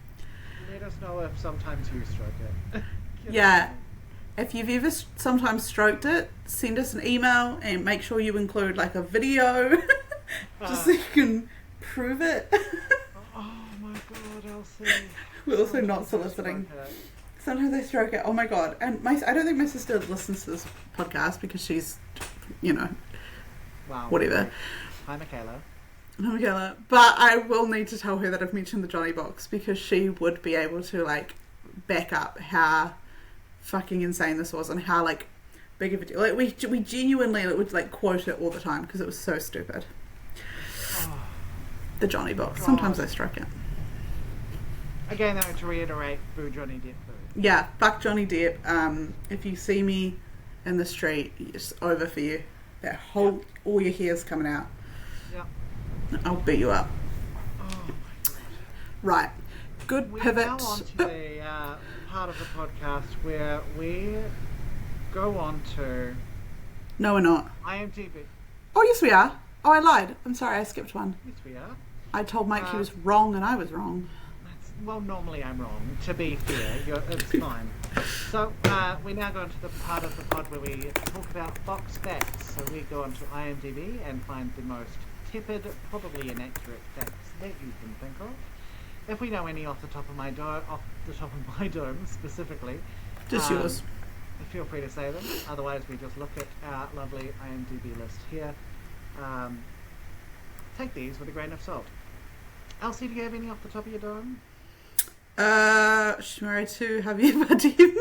Speaker 2: Let us know if sometimes you stroke it.
Speaker 1: Yeah. If you've ever sometimes stroked it, send us an email and make sure you include like a video just so you can prove it.
Speaker 2: Oh my god, Elsie.
Speaker 1: We're also not soliciting. Sometimes I stroke it. Oh my god. And I don't think my sister listens to this podcast because she's,
Speaker 2: Wow.
Speaker 1: whatever.
Speaker 2: Hi, Michaela.
Speaker 1: Michaela. But I will need to tell her that I've mentioned the Johnny box because she would be able to like back up how fucking insane this was and how like big of a deal. Like we genuinely would like quote it all the time because it was so stupid.
Speaker 2: Oh,
Speaker 1: The Johnny box.
Speaker 2: God.
Speaker 1: Sometimes I stroke it.
Speaker 2: again, though, to reiterate, boo Johnny Depp, boo.
Speaker 1: Yeah, fuck Johnny Depp. If you see me in the street, it's over for you. That whole all your hair's coming out.
Speaker 2: Yeah.
Speaker 1: I'll beat you up.
Speaker 2: Oh my god.
Speaker 1: Right. Good
Speaker 2: We're
Speaker 1: pivot.
Speaker 2: now on to the part of the podcast where we go on to
Speaker 1: No, we're not.
Speaker 2: IMDb.
Speaker 1: Oh, yes, we are. Oh, I lied. I'm sorry, I skipped one.
Speaker 2: Yes, we are.
Speaker 1: I told Mike he was wrong and I was wrong.
Speaker 2: Well, normally I'm wrong. To be fair, it's fine. So we now go into the part of the pod where we talk about Fox facts. So we go onto IMDb and find the most tepid, probably inaccurate facts that you can think of. If we know any off the top of my dome specifically,
Speaker 1: Just yours.
Speaker 2: feel free to say them. Otherwise, we just look at our lovely IMDb list here. Take these with a grain of salt. Elsie, do you have any off the top of your dome?
Speaker 1: She's married to Javier Bardem.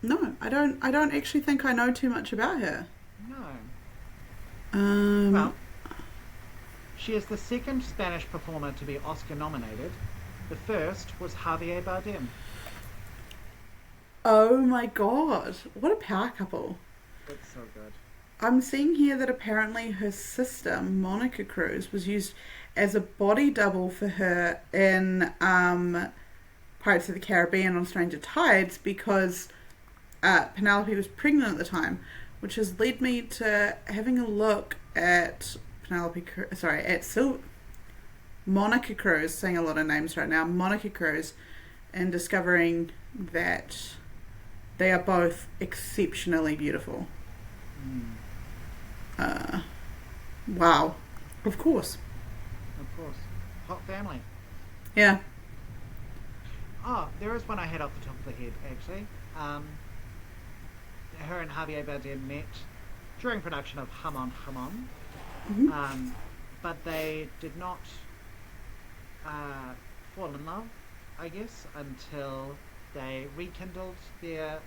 Speaker 1: No, I don't. I don't actually think I know too much about her.
Speaker 2: No.
Speaker 1: Um,
Speaker 2: Well, she is the second Spanish performer to be Oscar nominated. The first was Javier Bardem.
Speaker 1: oh my god, what a power couple!
Speaker 2: It's so good.
Speaker 1: I'm seeing here that apparently her sister Monica Cruz was used as a body double for her in Pirates of the Caribbean on Stranger Tides because Penelope was pregnant at the time, which has led me to having a look at Monica Cruz, saying a lot of names right now, Monica Cruz, and discovering that they are both exceptionally beautiful. Wow. Of course.
Speaker 2: Of course. Hot family.
Speaker 1: Yeah.
Speaker 2: Oh, there is one I had off the top of the head, actually. Her and Javier Bardem met during production of Jamon Jamon,
Speaker 1: Mm-hmm.
Speaker 2: but they did not fall in love, I guess, until they rekindled their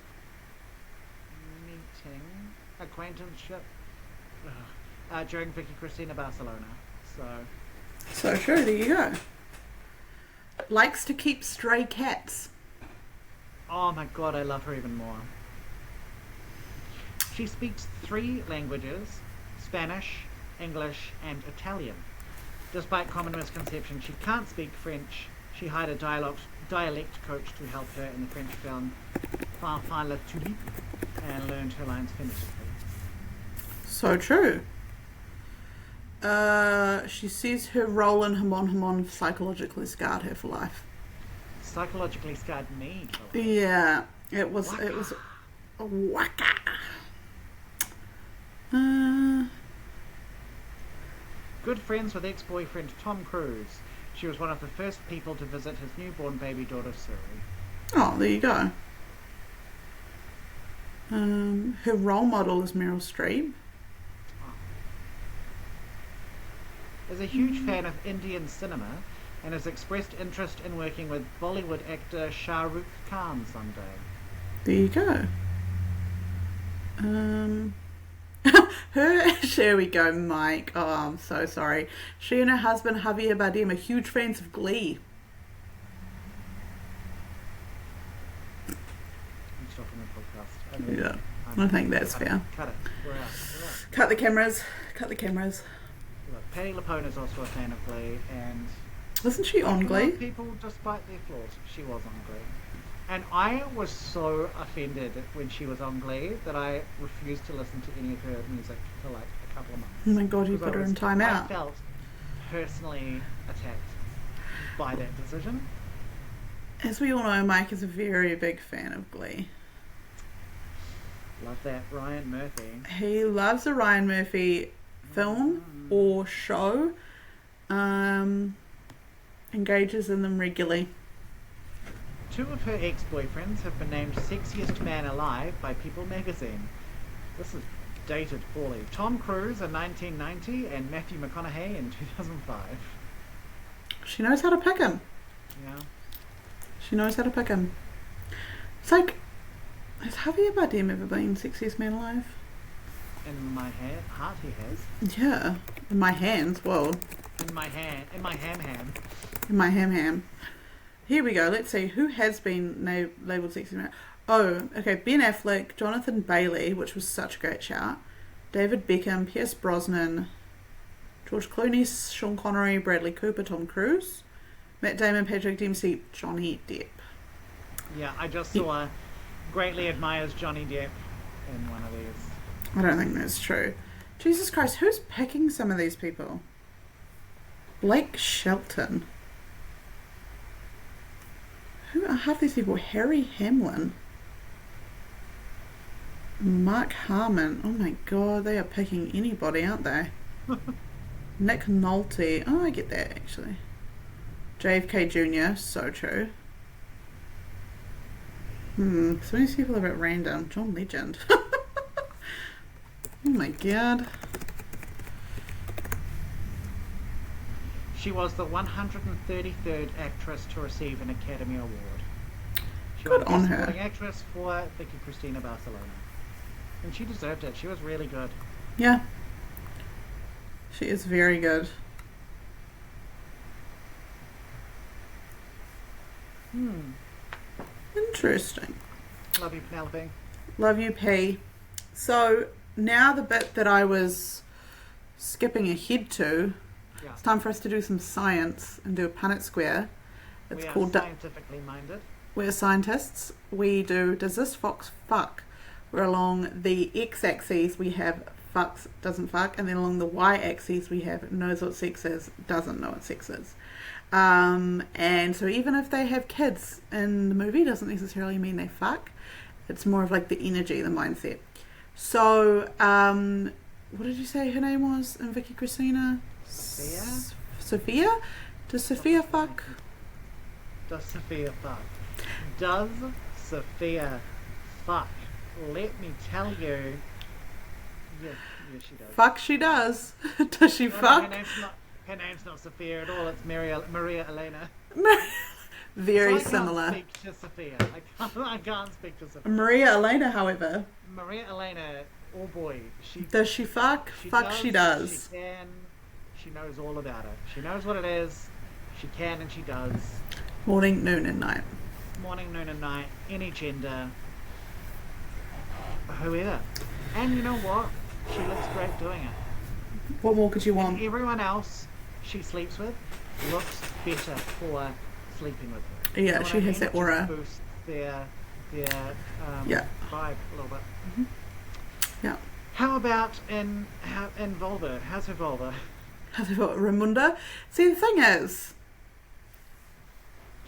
Speaker 2: acquaintanceship during Vicky Cristina Barcelona.
Speaker 1: So sure, there you go. Likes to keep stray cats.
Speaker 2: Oh my god, I love her even more. She speaks 3 languages: Spanish, English, and Italian. Despite common misconception, she can't speak French. She hired a dialect coach to help her in the French film Fin la Tulipe and learned her lines phonetically.
Speaker 1: So true. She says her role in Hamon Hamon psychologically scarred her for life.
Speaker 2: Psychologically scarred me.
Speaker 1: Yeah, it was a waka.
Speaker 2: Good friends with ex-boyfriend Tom Cruise. She was one of the first people to visit his newborn baby daughter Suri.
Speaker 1: Oh, there you go. Her role model is Meryl Streep.
Speaker 2: Is a huge fan of Indian cinema and has expressed interest in working with Bollywood actor Shah Rukh Khan someday.
Speaker 1: There you go. There we go, Mike. Oh, I'm so sorry. She and her husband Javier Bardem are huge fans of Glee.
Speaker 2: I'm stopping the podcast.
Speaker 1: Yeah, I think that's fair.
Speaker 2: Cut it. We're out.
Speaker 1: Cut the cameras. Cut the cameras.
Speaker 2: Look, Patty LuPone is also a fan of Glee, and
Speaker 1: Wasn't she on Glee?
Speaker 2: people, despite their flaws, she was on Glee. And I was so offended when she was on Glee that I refused to listen to any of her music for like a couple of months.
Speaker 1: Oh my god, you
Speaker 2: Because
Speaker 1: put her in
Speaker 2: I
Speaker 1: timeout.
Speaker 2: felt personally attacked by that decision.
Speaker 1: As we all know, Mike is a very big fan of Glee.
Speaker 2: Love that Ryan Murphy.
Speaker 1: He loves a Ryan Murphy film or show. Engages in them regularly.
Speaker 2: 2 of her ex-boyfriends have been named Sexiest Man Alive by People magazine. This is dated poorly. Tom Cruise in 1990 and Matthew McConaughey in 2005.
Speaker 1: She knows how to pick him.
Speaker 2: Yeah.
Speaker 1: She knows how to pick him. It's like, has Javier Bardem ever been Sexiest Man Alive?
Speaker 2: In my heart he has.
Speaker 1: Yeah. In my hands, whoa.
Speaker 2: In my ham.
Speaker 1: In my ham. Here we go. Let's see. Who has been labelled Sexiest Man? Oh, okay. Ben Affleck, Jonathan Bailey, which was such a great shout. David Beckham, Pierce Brosnan, George Clooney, Sean Connery, Bradley Cooper, Tom Cruise, Matt Damon, Patrick Dempsey, Johnny Depp.
Speaker 2: Yeah, I just saw greatly admires Johnny Depp in one of these.
Speaker 1: I don't think that's true. Jesus Christ, who's picking some of these people? Blake Shelton. Who are half these people? Harry Hamlin. Mark Harmon. Oh my god, they are picking anybody, aren't they? Nick Nolte. Oh, I get that actually. JFK Jr. So true. Some of these people are a bit random. John Legend. Oh my god.
Speaker 2: She was the 133rd actress to receive an Academy Award. She
Speaker 1: Good
Speaker 2: won
Speaker 1: on
Speaker 2: Best
Speaker 1: her.
Speaker 2: Supporting Actress for Vicky Cristina Barcelona. And she deserved it. She was really good.
Speaker 1: Yeah. She is very good. Interesting.
Speaker 2: Love you, Penelope.
Speaker 1: Love you, P. So now the bit that I was skipping ahead to,
Speaker 2: Yeah.
Speaker 1: it's time for us to do some science and do a Punnett Square. It's
Speaker 2: We are
Speaker 1: called
Speaker 2: scientifically minded.
Speaker 1: We're scientists. We do Does This Fox Fuck? Where along the x-axis we have fucks, doesn't fuck, and then along the y-axis we have knows what sex is, doesn't know what sex is. And so even if they have kids in the movie, doesn't necessarily mean they fuck. It's more of like the energy, the mindset. So, what did you say her name was in Vicky Cristina?
Speaker 2: Sophia?
Speaker 1: Sophia? Does Sophia fuck?
Speaker 2: Does Sophia fuck? Does Sophia fuck? Let me tell you. Yeah, she does.
Speaker 1: Fuck, she does. Does she
Speaker 2: No,
Speaker 1: fuck?
Speaker 2: her name's not Sophia at all. It's Maria Elena.
Speaker 1: Very
Speaker 2: So
Speaker 1: similar.
Speaker 2: I can't speak to Sophia. I can't speak to Sophia.
Speaker 1: Maria Elena, however,
Speaker 2: Maria Elena, oh boy,
Speaker 1: does she fuck? Fuck, she does.
Speaker 2: She can. She knows all about it. She knows what it is. She can and she does.
Speaker 1: Morning, noon, and night.
Speaker 2: Morning, noon, and night. Any gender. Whoever. And you know what? She looks great doing it.
Speaker 1: What more could you want?
Speaker 2: And everyone else she sleeps with looks better for sleeping with her.
Speaker 1: Yeah,
Speaker 2: You know what
Speaker 1: she
Speaker 2: I
Speaker 1: has
Speaker 2: mean?
Speaker 1: that aura.
Speaker 2: It just boosts their
Speaker 1: Yeah.
Speaker 2: vibe a little bit.
Speaker 1: Yeah.
Speaker 2: How about in Vulva? How's her vulva?
Speaker 1: Have they got Ramunda? See, the thing is,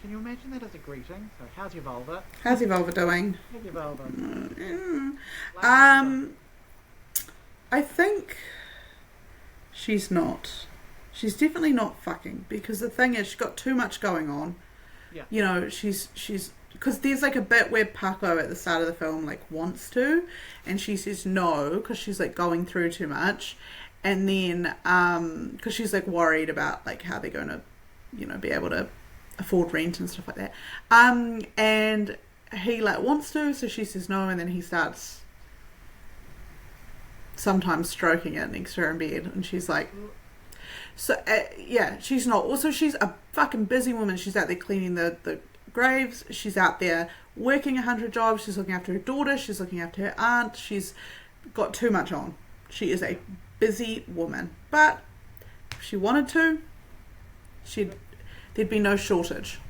Speaker 2: Can you imagine that as a greeting? So, how's your vulva?
Speaker 1: how's Evolva doing?
Speaker 2: How's your vulva?
Speaker 1: I think she's not. She's definitely not fucking, because the thing is, she's got too much going on.
Speaker 2: Yeah.
Speaker 1: You know, she's because there's like a bit where Paco at the start of the film like wants to, and she says no because she's like going through too much, and then because she's like worried about like how they're going to, you know, be able to afford rent and stuff like that. And he like wants to, so she says no, and then he starts sometimes stroking it next to her in bed, and she's like, so yeah, she's not. Also, she's a fucking busy woman. She's out there cleaning the graves. She's out there working 100 jobs. She's looking after her daughter. She's looking after her aunt. She's got too much on. She is a busy woman. But if she wanted to, there'd be no shortage.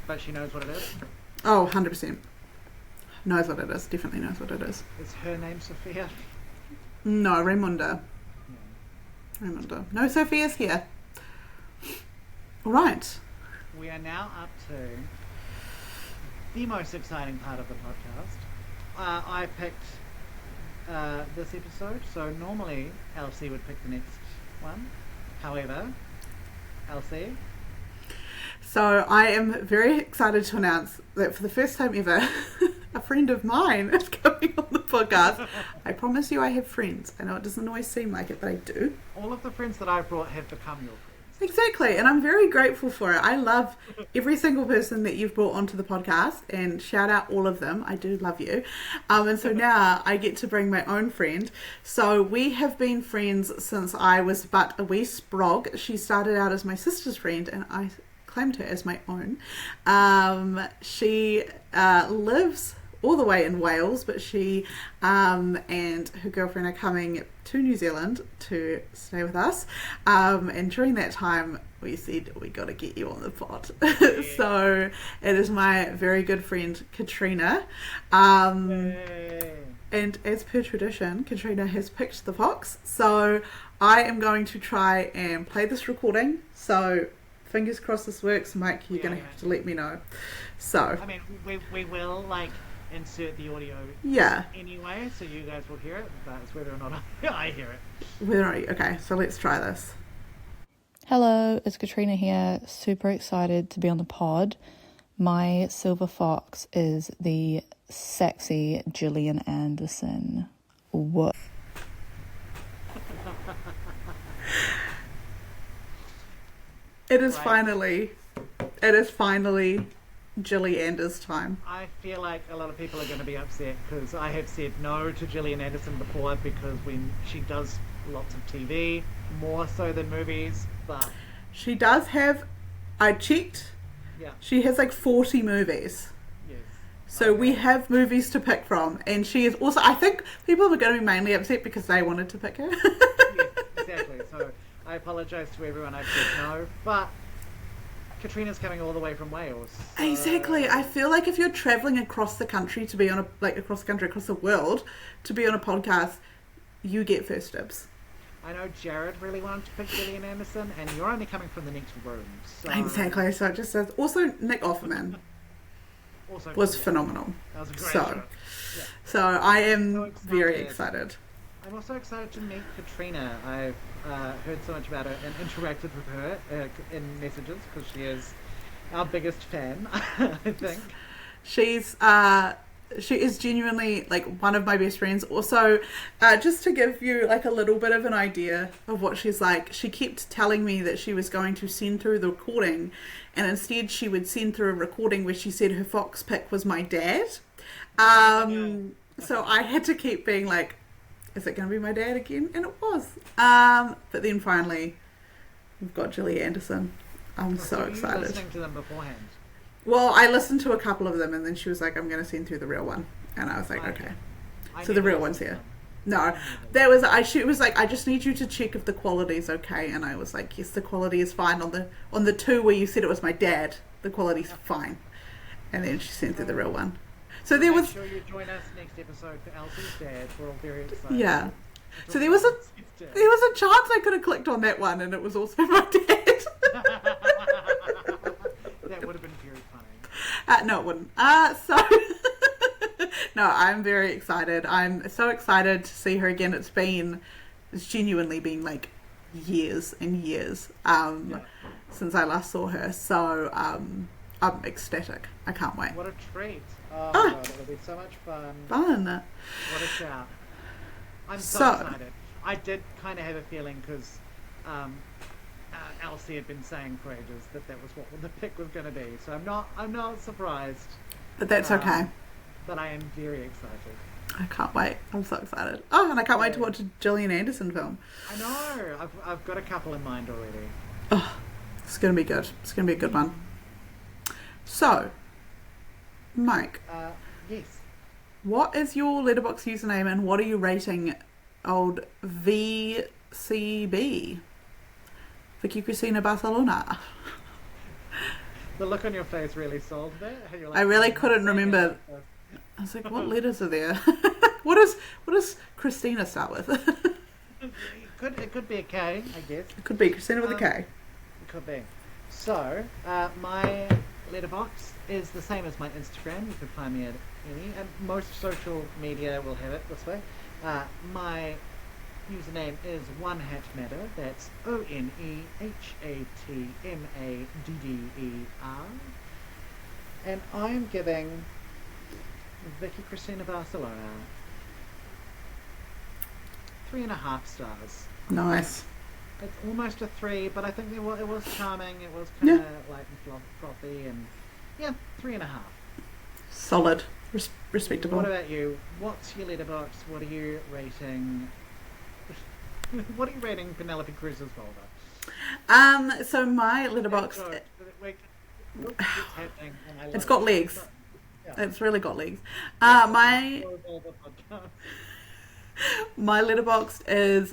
Speaker 2: But she knows what it is.
Speaker 1: Oh, 100%. Knows what it is. Definitely knows what it is.
Speaker 2: Is her name Sophia?
Speaker 1: No, Raimunda. Raimunda. No Sophia's here. All right.
Speaker 2: We are now up to the most exciting part of the podcast. I picked this episode, so normally Elsie would pick the next one. However, Elsie.
Speaker 1: So I am very excited to announce that for the first time ever, a friend of mine is coming on the podcast. I promise you I have friends. I know it doesn't always seem like it, but I do.
Speaker 2: All of the friends that I've brought have become your friends.
Speaker 1: Exactly, and I'm very grateful for it. I love every single person that you've brought onto the podcast, and shout out all of them. I do love you. And so now I get to bring my own friend. So we have been friends since I was but a wee sprog. She started out as my sister's friend, and I claimed her as my own. She lives all the way in Wales, but she and her girlfriend are coming to New Zealand to stay with us, and during that time we said we got to get you on the pod. So it is my very good friend Katrina, and as per tradition, Katrina has picked the fox, so I am going to try and play this recording. So fingers crossed this works. Mike, you're going to have to let me know. So
Speaker 2: I mean, we will like insert the audio anyway, so you guys will hear it, but it's whether or not I hear it.
Speaker 1: Okay, so let's try this.
Speaker 3: Hello, it's Katrina here. Super excited to be on the pod. My silver fox is the sexy Gillian Anderson. What?
Speaker 1: It is finally Gilly Anders time.
Speaker 2: I feel like a lot of people are going to be upset because I have said no to Gillian Anderson before because when she does lots of TV, more so than movies, but
Speaker 1: She does have, I checked,
Speaker 2: yeah,
Speaker 1: she has like 40 movies.
Speaker 2: yes.
Speaker 1: So we have movies to pick from. And she is also, I think people are going to be mainly upset because they wanted to pick her.
Speaker 2: Yes, exactly. So I apologise to everyone I've said no, but Katrina's coming all the way from Wales. So...
Speaker 1: Exactly. I feel like if you're travelling across the country to be on a, like across the country, across the world, to be on a podcast, you get first dibs.
Speaker 2: I know Jared really wanted to pick Gillian Anderson, and you're only coming from the next room. So...
Speaker 1: Exactly. So it just says, also Nick Offerman
Speaker 2: Also,
Speaker 1: was phenomenal.
Speaker 2: That was a great
Speaker 1: So,
Speaker 2: show. Yeah.
Speaker 1: so I am
Speaker 2: So excited.
Speaker 1: very excited.
Speaker 2: I'm also excited to meet Katrina. I've heard so much about her and interacted with her in messages because she is our biggest fan, I think.
Speaker 1: She is genuinely like one of my best friends. Also, just to give you like a little bit of an idea of what she's like, she kept telling me that she was going to send through the recording, and instead she would send through a recording where she said her fox pick was my dad. So I had to keep being like, is it going to be my dad again? And it was. But then finally, we've got Gilly Anderson. I'm so excited.
Speaker 2: Listening to them beforehand.
Speaker 1: Well, I listened to a couple of them, and then she was like, I'm going to send through the real one. And I was like, okay. So the real one's here. No, she was like, I just need you to check if the quality is okay. And I was like, yes, the quality is fine. On the two where you said it was my dad, the quality's fine. And then she sent through the real one. So there was...
Speaker 2: Make sure you join us next episode for Elsie's dad. We're all very excited.
Speaker 1: Yeah. So there was a chance I could have clicked on that one, and it was also my dad.
Speaker 2: That would have been very funny.
Speaker 1: No, it wouldn't. No, I'm very excited. I'm so excited to see her again. It's genuinely been like years and years since I last saw her. So I'm ecstatic. I can't wait.
Speaker 2: What a treat. Oh my God, it'll be so much fun.
Speaker 1: Fun.
Speaker 2: What a shout. I'm so excited. I did kind of have a feeling because Elsie had been saying for ages that was what the pick was going to be. So I'm not surprised.
Speaker 1: But that's okay.
Speaker 2: But I am very excited.
Speaker 1: I can't wait. I'm so excited. Oh, and I can't wait to watch a Gillian Anderson film.
Speaker 2: I know. I've got a couple in mind already.
Speaker 1: Oh, it's going to be good. It's going to be a good one. So, Mike.
Speaker 2: Yes.
Speaker 1: What is your Letterboxd username, and what are you rating old VCB? Vicky Cristina Barcelona.
Speaker 2: The look on your face really sold that. You're like,
Speaker 1: I really couldn't remember. I was like, what letters are there? What does Christina start with?
Speaker 2: It could be a K, I guess.
Speaker 1: It could be Christina with a K.
Speaker 2: It could be. So, my letterbox is the same as my Instagram. You can find me at any, and most social media will have it this way. My username is One Hat Matter. That's ONEHATMADDER. And I'm giving Vicky Cristina Barcelona 3.5 stars.
Speaker 1: Nice.
Speaker 2: It's almost a 3, but I think it was charming. It was kind of light and frothy, and 3.5.
Speaker 1: Solid. Respectable.
Speaker 2: What about you? What's your letterbox? What are you rating? What are you rating Penelope Cruz's Vulva?
Speaker 1: So my letterbox. It's got legs. It's really got legs. My letterboxd is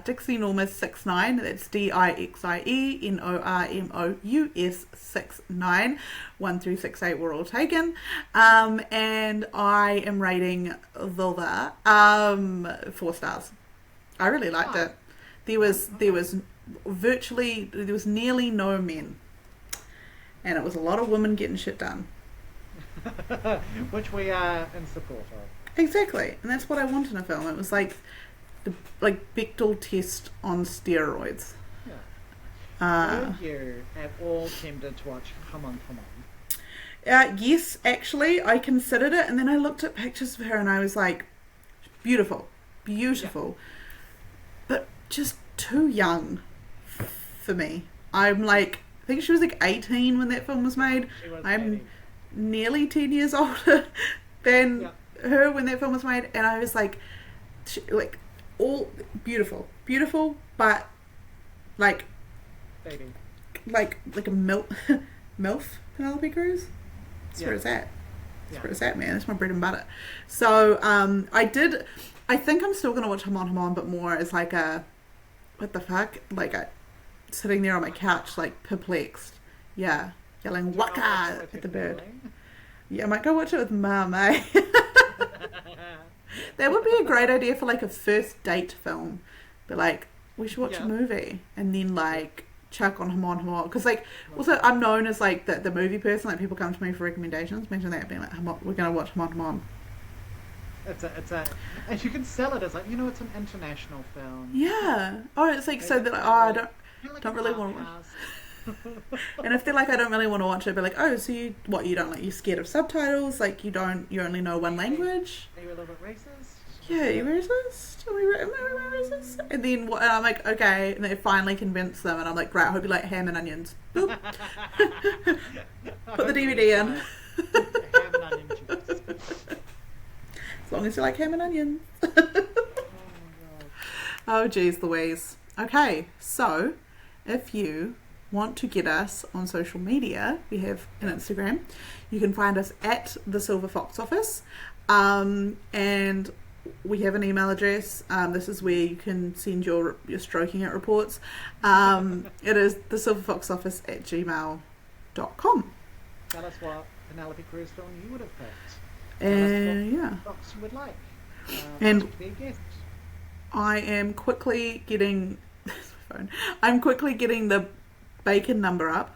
Speaker 1: Dixie Normus 69. That's DIXIE NORMOUS 69. 1 through 6 8 were all taken. And I am rating Vulva 4 stars. I really liked it. There was nearly no men, and it was a lot of women getting shit done.
Speaker 2: Which we are in support of.
Speaker 1: Exactly, and that's what I want in a film. It was like the Bechdel test on steroids.
Speaker 2: Were you at all tempted to watch Come On?
Speaker 1: Yes, actually, I considered it, and then I looked at pictures of her, and I was like, beautiful, but just too young for me. I'm like, I think she was like 18 when that film was made. nearly 10 years older than
Speaker 2: Yeah.
Speaker 1: her when that film was made, and I was like, like all beautiful, but like
Speaker 2: Baby.
Speaker 1: like a milf Penelope Cruz. That's where it's at. That's where it's at, man. That's my bread and butter. So I think I'm still gonna watch Hamon, but more as like a what the fuck, like a sitting there on my couch like perplexed, yeah, yelling waka at the bird. Yeah, I might go watch it with Mum, eh? That would be a great idea for like a first date film. But like, we should watch a movie and then like chuck on Hamon. Because like, also I'm known as like the movie person. Like people come to me for recommendations. Imagine that being like, we're gonna watch Hamon.
Speaker 2: It's a, and you can sell it as like, you know, it's an international film.
Speaker 1: Yeah. Oh, it's like so that I don't really want to watch. And if they're like, I don't really want to watch it, but like, oh, so you don't like, you're scared of subtitles, like you only know one language.
Speaker 2: Are you a little bit racist?
Speaker 1: Yeah, you racist? Are we racist? And then and I'm like, okay, and they finally convince them, and I'm like, great, I hope you like ham and onions. Boop. Put the DVD in.
Speaker 2: Ham and onion juice.
Speaker 1: As long as you like ham and onions.
Speaker 2: Oh my god.
Speaker 1: Oh, geez Louise. Okay, so if you want to get us on social media, we have an Instagram. You can find us at the Silver Fox Office, and we have an email address. This is where you can send your stroking it reports. It is the silverfoxoffice@gmail.com.
Speaker 2: Tell us what Penelope Cruz film you would have picked.
Speaker 1: Yeah.
Speaker 2: Fox you would like.
Speaker 1: And
Speaker 2: to be a guest.
Speaker 1: I am quickly getting the bacon number up.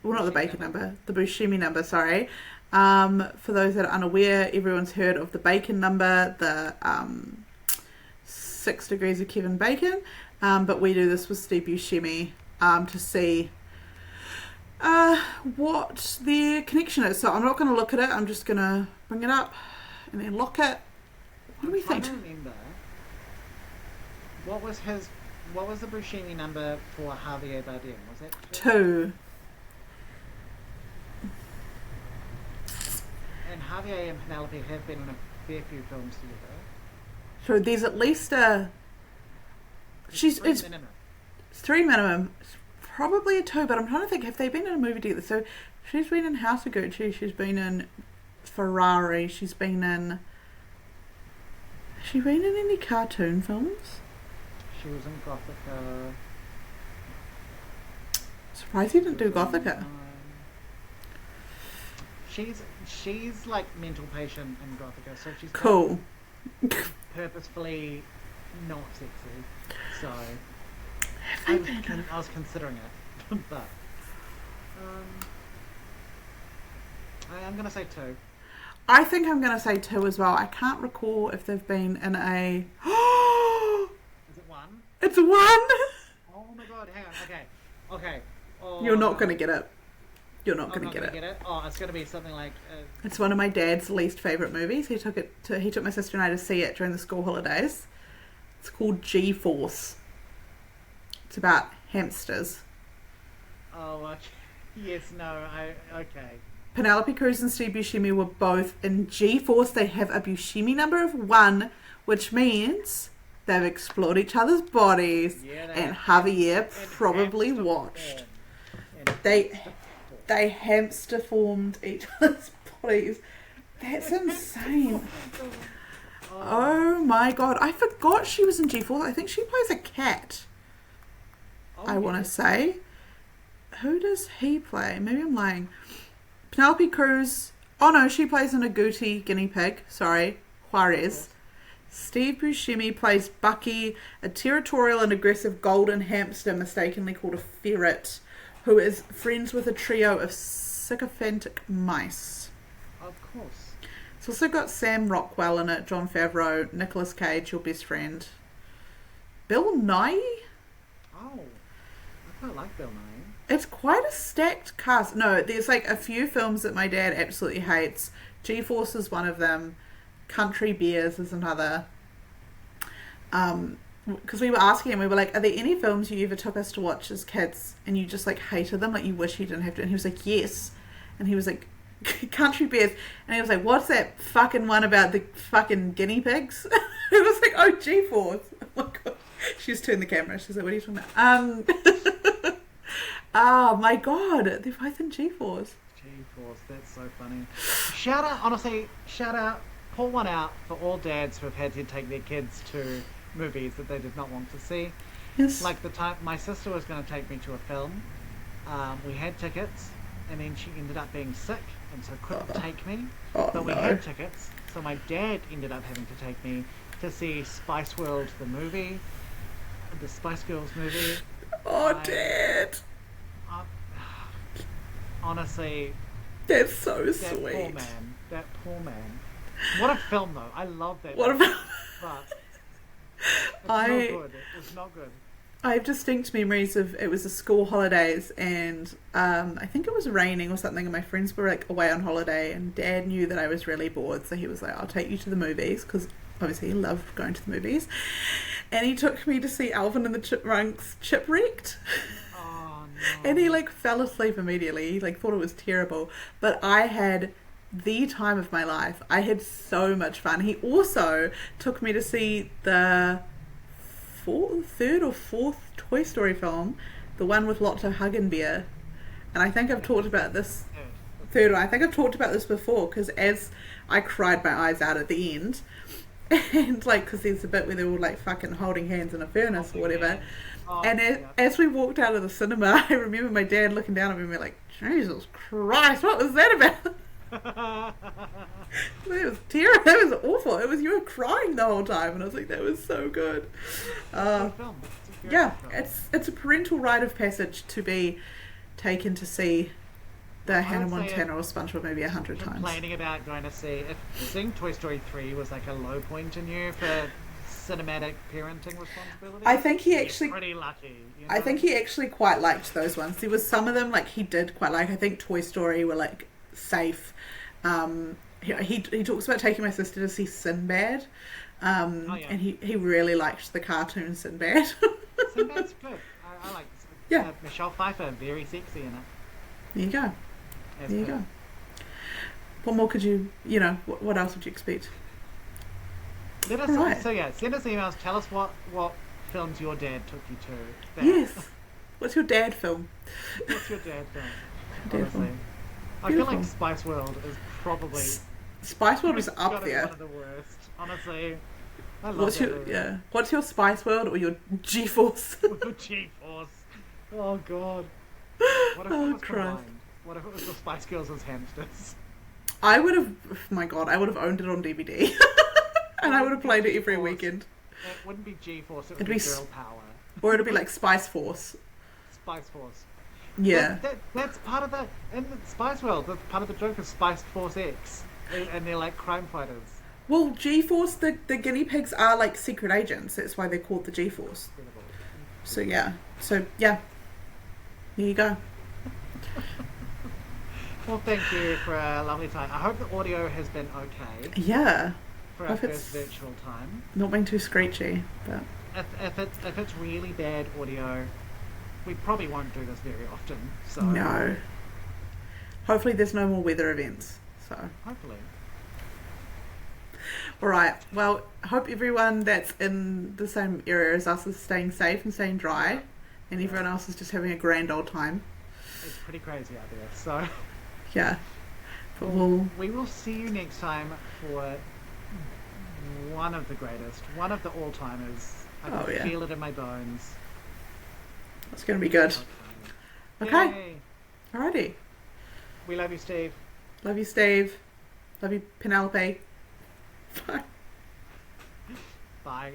Speaker 1: Well, not the bacon number, the Buscemi number, sorry. For those that are unaware, everyone's heard of the bacon number, the 6 degrees of Kevin Bacon. But we do this with Steve Buscemi to see what their connection is. So I'm not going to look at it, I'm just going to bring it up and then lock it. What do we think?
Speaker 2: I remember. What was the Buscemi number for Javier Bardem? Was it
Speaker 1: 2?
Speaker 2: And Javier and Penelope have been in a fair few films together.
Speaker 1: So there's at least it's 3 minimum. It's probably a 2, but I'm trying to think, have they been in a movie together? So she's been in House of Gucci, she's been in Ferrari, has she been in any cartoon films?
Speaker 2: She was in Gothica.
Speaker 1: Surprised you didn't do Gothica.
Speaker 2: She's like mental patient in Gothica, so she's
Speaker 1: Cool.
Speaker 2: purposefully not sexy. So
Speaker 1: I
Speaker 2: was considering it, but I'm gonna say 2.
Speaker 1: I think I'm going to say 2 as well. I can't recall if they've been in a...
Speaker 2: Is it 1?
Speaker 1: It's 1!
Speaker 2: Oh my god, hang on, okay. Oh,
Speaker 1: You're not going to get it. You're not going to get it.
Speaker 2: Oh, it's going to be something like...
Speaker 1: It's one of my dad's least favourite movies. He took my sister and I to see it during the school holidays. It's called G-Force. It's about hamsters.
Speaker 2: Oh, okay. Yes, no, okay.
Speaker 1: Penelope Cruz and Steve Buscemi were both in G-Force. They have a Buscemi number of 1, which means they've explored each other's bodies, and Javier probably watched. They hamster formed each other's bodies. That's insane. Oh my god, I forgot she was in G-Force. I think she plays a cat. I want to say. Who does he play? Maybe I'm lying. Penelope Cruz. Oh no, she plays an agouti guinea pig. Sorry, Juarez. Steve Buscemi plays Bucky, a territorial and aggressive golden hamster mistakenly called a ferret, who is friends with a trio of sycophantic mice.
Speaker 2: Of course.
Speaker 1: It's also got Sam Rockwell in it, Jon Favreau, Nicolas Cage, your best friend, Bill Nye.
Speaker 2: Oh, I quite like Bill Nye.
Speaker 1: It's quite a stacked cast. No, there's like a few films that my dad absolutely hates. G-Force is one of them. Country Bears is another. Because we were asking him, we were like, are there any films you ever took us to watch as kids and you just like hated them, like you wish you didn't have to? And he was like, yes. And he was like, country bears, and he was like, "What's that fucking one about the fucking guinea pigs?" It was like, "Oh, G-force." Oh my god. She's turned the camera. She's like, "What are you talking about?" Oh my god, they're both in G-force.
Speaker 2: G-force, that's so funny. Shout out, honestly, pull one out for all dads who have had to take their kids to movies that they did not want to see.
Speaker 1: Yes.
Speaker 2: Like the time my sister was going to take me to a film, we had tickets, and then she ended up being sick, and so couldn't take me. But we had tickets, so my dad ended up having to take me to see Spice World, the movie, the Spice Girls movie.
Speaker 1: Oh, Dad.
Speaker 2: Honestly,
Speaker 1: That's so
Speaker 2: that
Speaker 1: sweet.
Speaker 2: That poor man. What a film, though. I love that.
Speaker 1: What
Speaker 2: movie,
Speaker 1: about?
Speaker 2: but it's not good. It's not good.
Speaker 1: I have distinct memories of it was the school holidays, and I think it was raining or something, and my friends were like away on holiday, and Dad knew that I was really bored, so he was like, "I'll take you to the movies," because obviously he loved going to the movies, and he took me to see Alvin and the Chipmunks Chipwrecked.
Speaker 2: Oh no.
Speaker 1: And he like fell asleep immediately. He like thought it was terrible. But I had the time of my life. I had so much fun. He also took me to see the third or fourth Toy Story film, the one with Lotte Hagenbeer. And I think I've talked about this third one. I think I've talked about this before, because as I cried my eyes out at the end, and like, because there's a bit where they're all like fucking holding hands in a furnace or whatever.
Speaker 2: Oh,
Speaker 1: And as we walked out of the cinema, I remember my dad looking down at me and being like, "Jesus Christ, what was that about?" It was terrible. It was awful. It was, you were crying the whole time, and I was like, that was so good. Yeah, it's a parental rite of passage to be taken to see the Hannah Montana or SpongeBob movie 100 times.
Speaker 2: Complaining about going to see, if seeing Toy Story 3 was like a low point in you for cinematic parenting responsibility,
Speaker 1: I think he actually,
Speaker 2: you're pretty lucky. You know?
Speaker 1: I think he actually quite liked those ones. There was some of them like he did quite like. I think Toy Story were like safe. He talks about taking my sister to see Sinbad, and he really liked the cartoon Sinbad.
Speaker 2: Sinbad's good. I like.
Speaker 1: Yeah.
Speaker 2: Michelle Pfeiffer, very sexy in it.
Speaker 1: There you go. There you go. What more could you know? What else would you expect?
Speaker 2: Let us.
Speaker 1: Right.
Speaker 2: So yeah, send us emails. Tell us what films your dad took you to.
Speaker 1: Yes. What's your dad film?
Speaker 2: What's your dad film?
Speaker 1: Dad film.
Speaker 2: I feel like Spice World is probably
Speaker 1: Spice World is up there.
Speaker 2: One of the worst. Honestly, I love
Speaker 1: What's
Speaker 2: that
Speaker 1: your
Speaker 2: movie.
Speaker 1: What's your Spice World or your G-force?
Speaker 2: G-force. Oh god. What if it was combined? What if it was the Spice Girls as hamsters?
Speaker 1: I would have. Oh my god, I would have owned it on DVD, and I would have played it every weekend.
Speaker 2: It wouldn't be G-force. It would be Girl Power.
Speaker 1: Or it'd be like Spice Force.
Speaker 2: Spice Force.
Speaker 1: Yeah.
Speaker 2: That's part of the in the Spice World. That's part of the joke of Spice Force X, and they're like crime fighters.
Speaker 1: Well, G-force, the guinea pigs are like secret agents. That's why they're called the G-force. So yeah. There you go.
Speaker 2: Well, thank you for a lovely time. I hope the audio has been okay.
Speaker 1: Yeah.
Speaker 2: For our first virtual time.
Speaker 1: Not being too screechy, but
Speaker 2: if it's really bad audio, we probably won't do this very often. So
Speaker 1: no. Hopefully, there's no more weather events. So
Speaker 2: hopefully.
Speaker 1: All right. Well, I hope everyone that's in the same area as us is staying safe and staying dry, and everyone else is just having a grand old time.
Speaker 2: It's pretty crazy out there. So
Speaker 1: yeah. But
Speaker 2: we will see you next time for one of the greatest, one of the all-timers. I can feel it in my bones.
Speaker 1: It's going to be good. Okay. Alrighty.
Speaker 2: We love you, Steve.
Speaker 1: Love you, Steve. Love you, Penelope. Bye.
Speaker 2: Bye.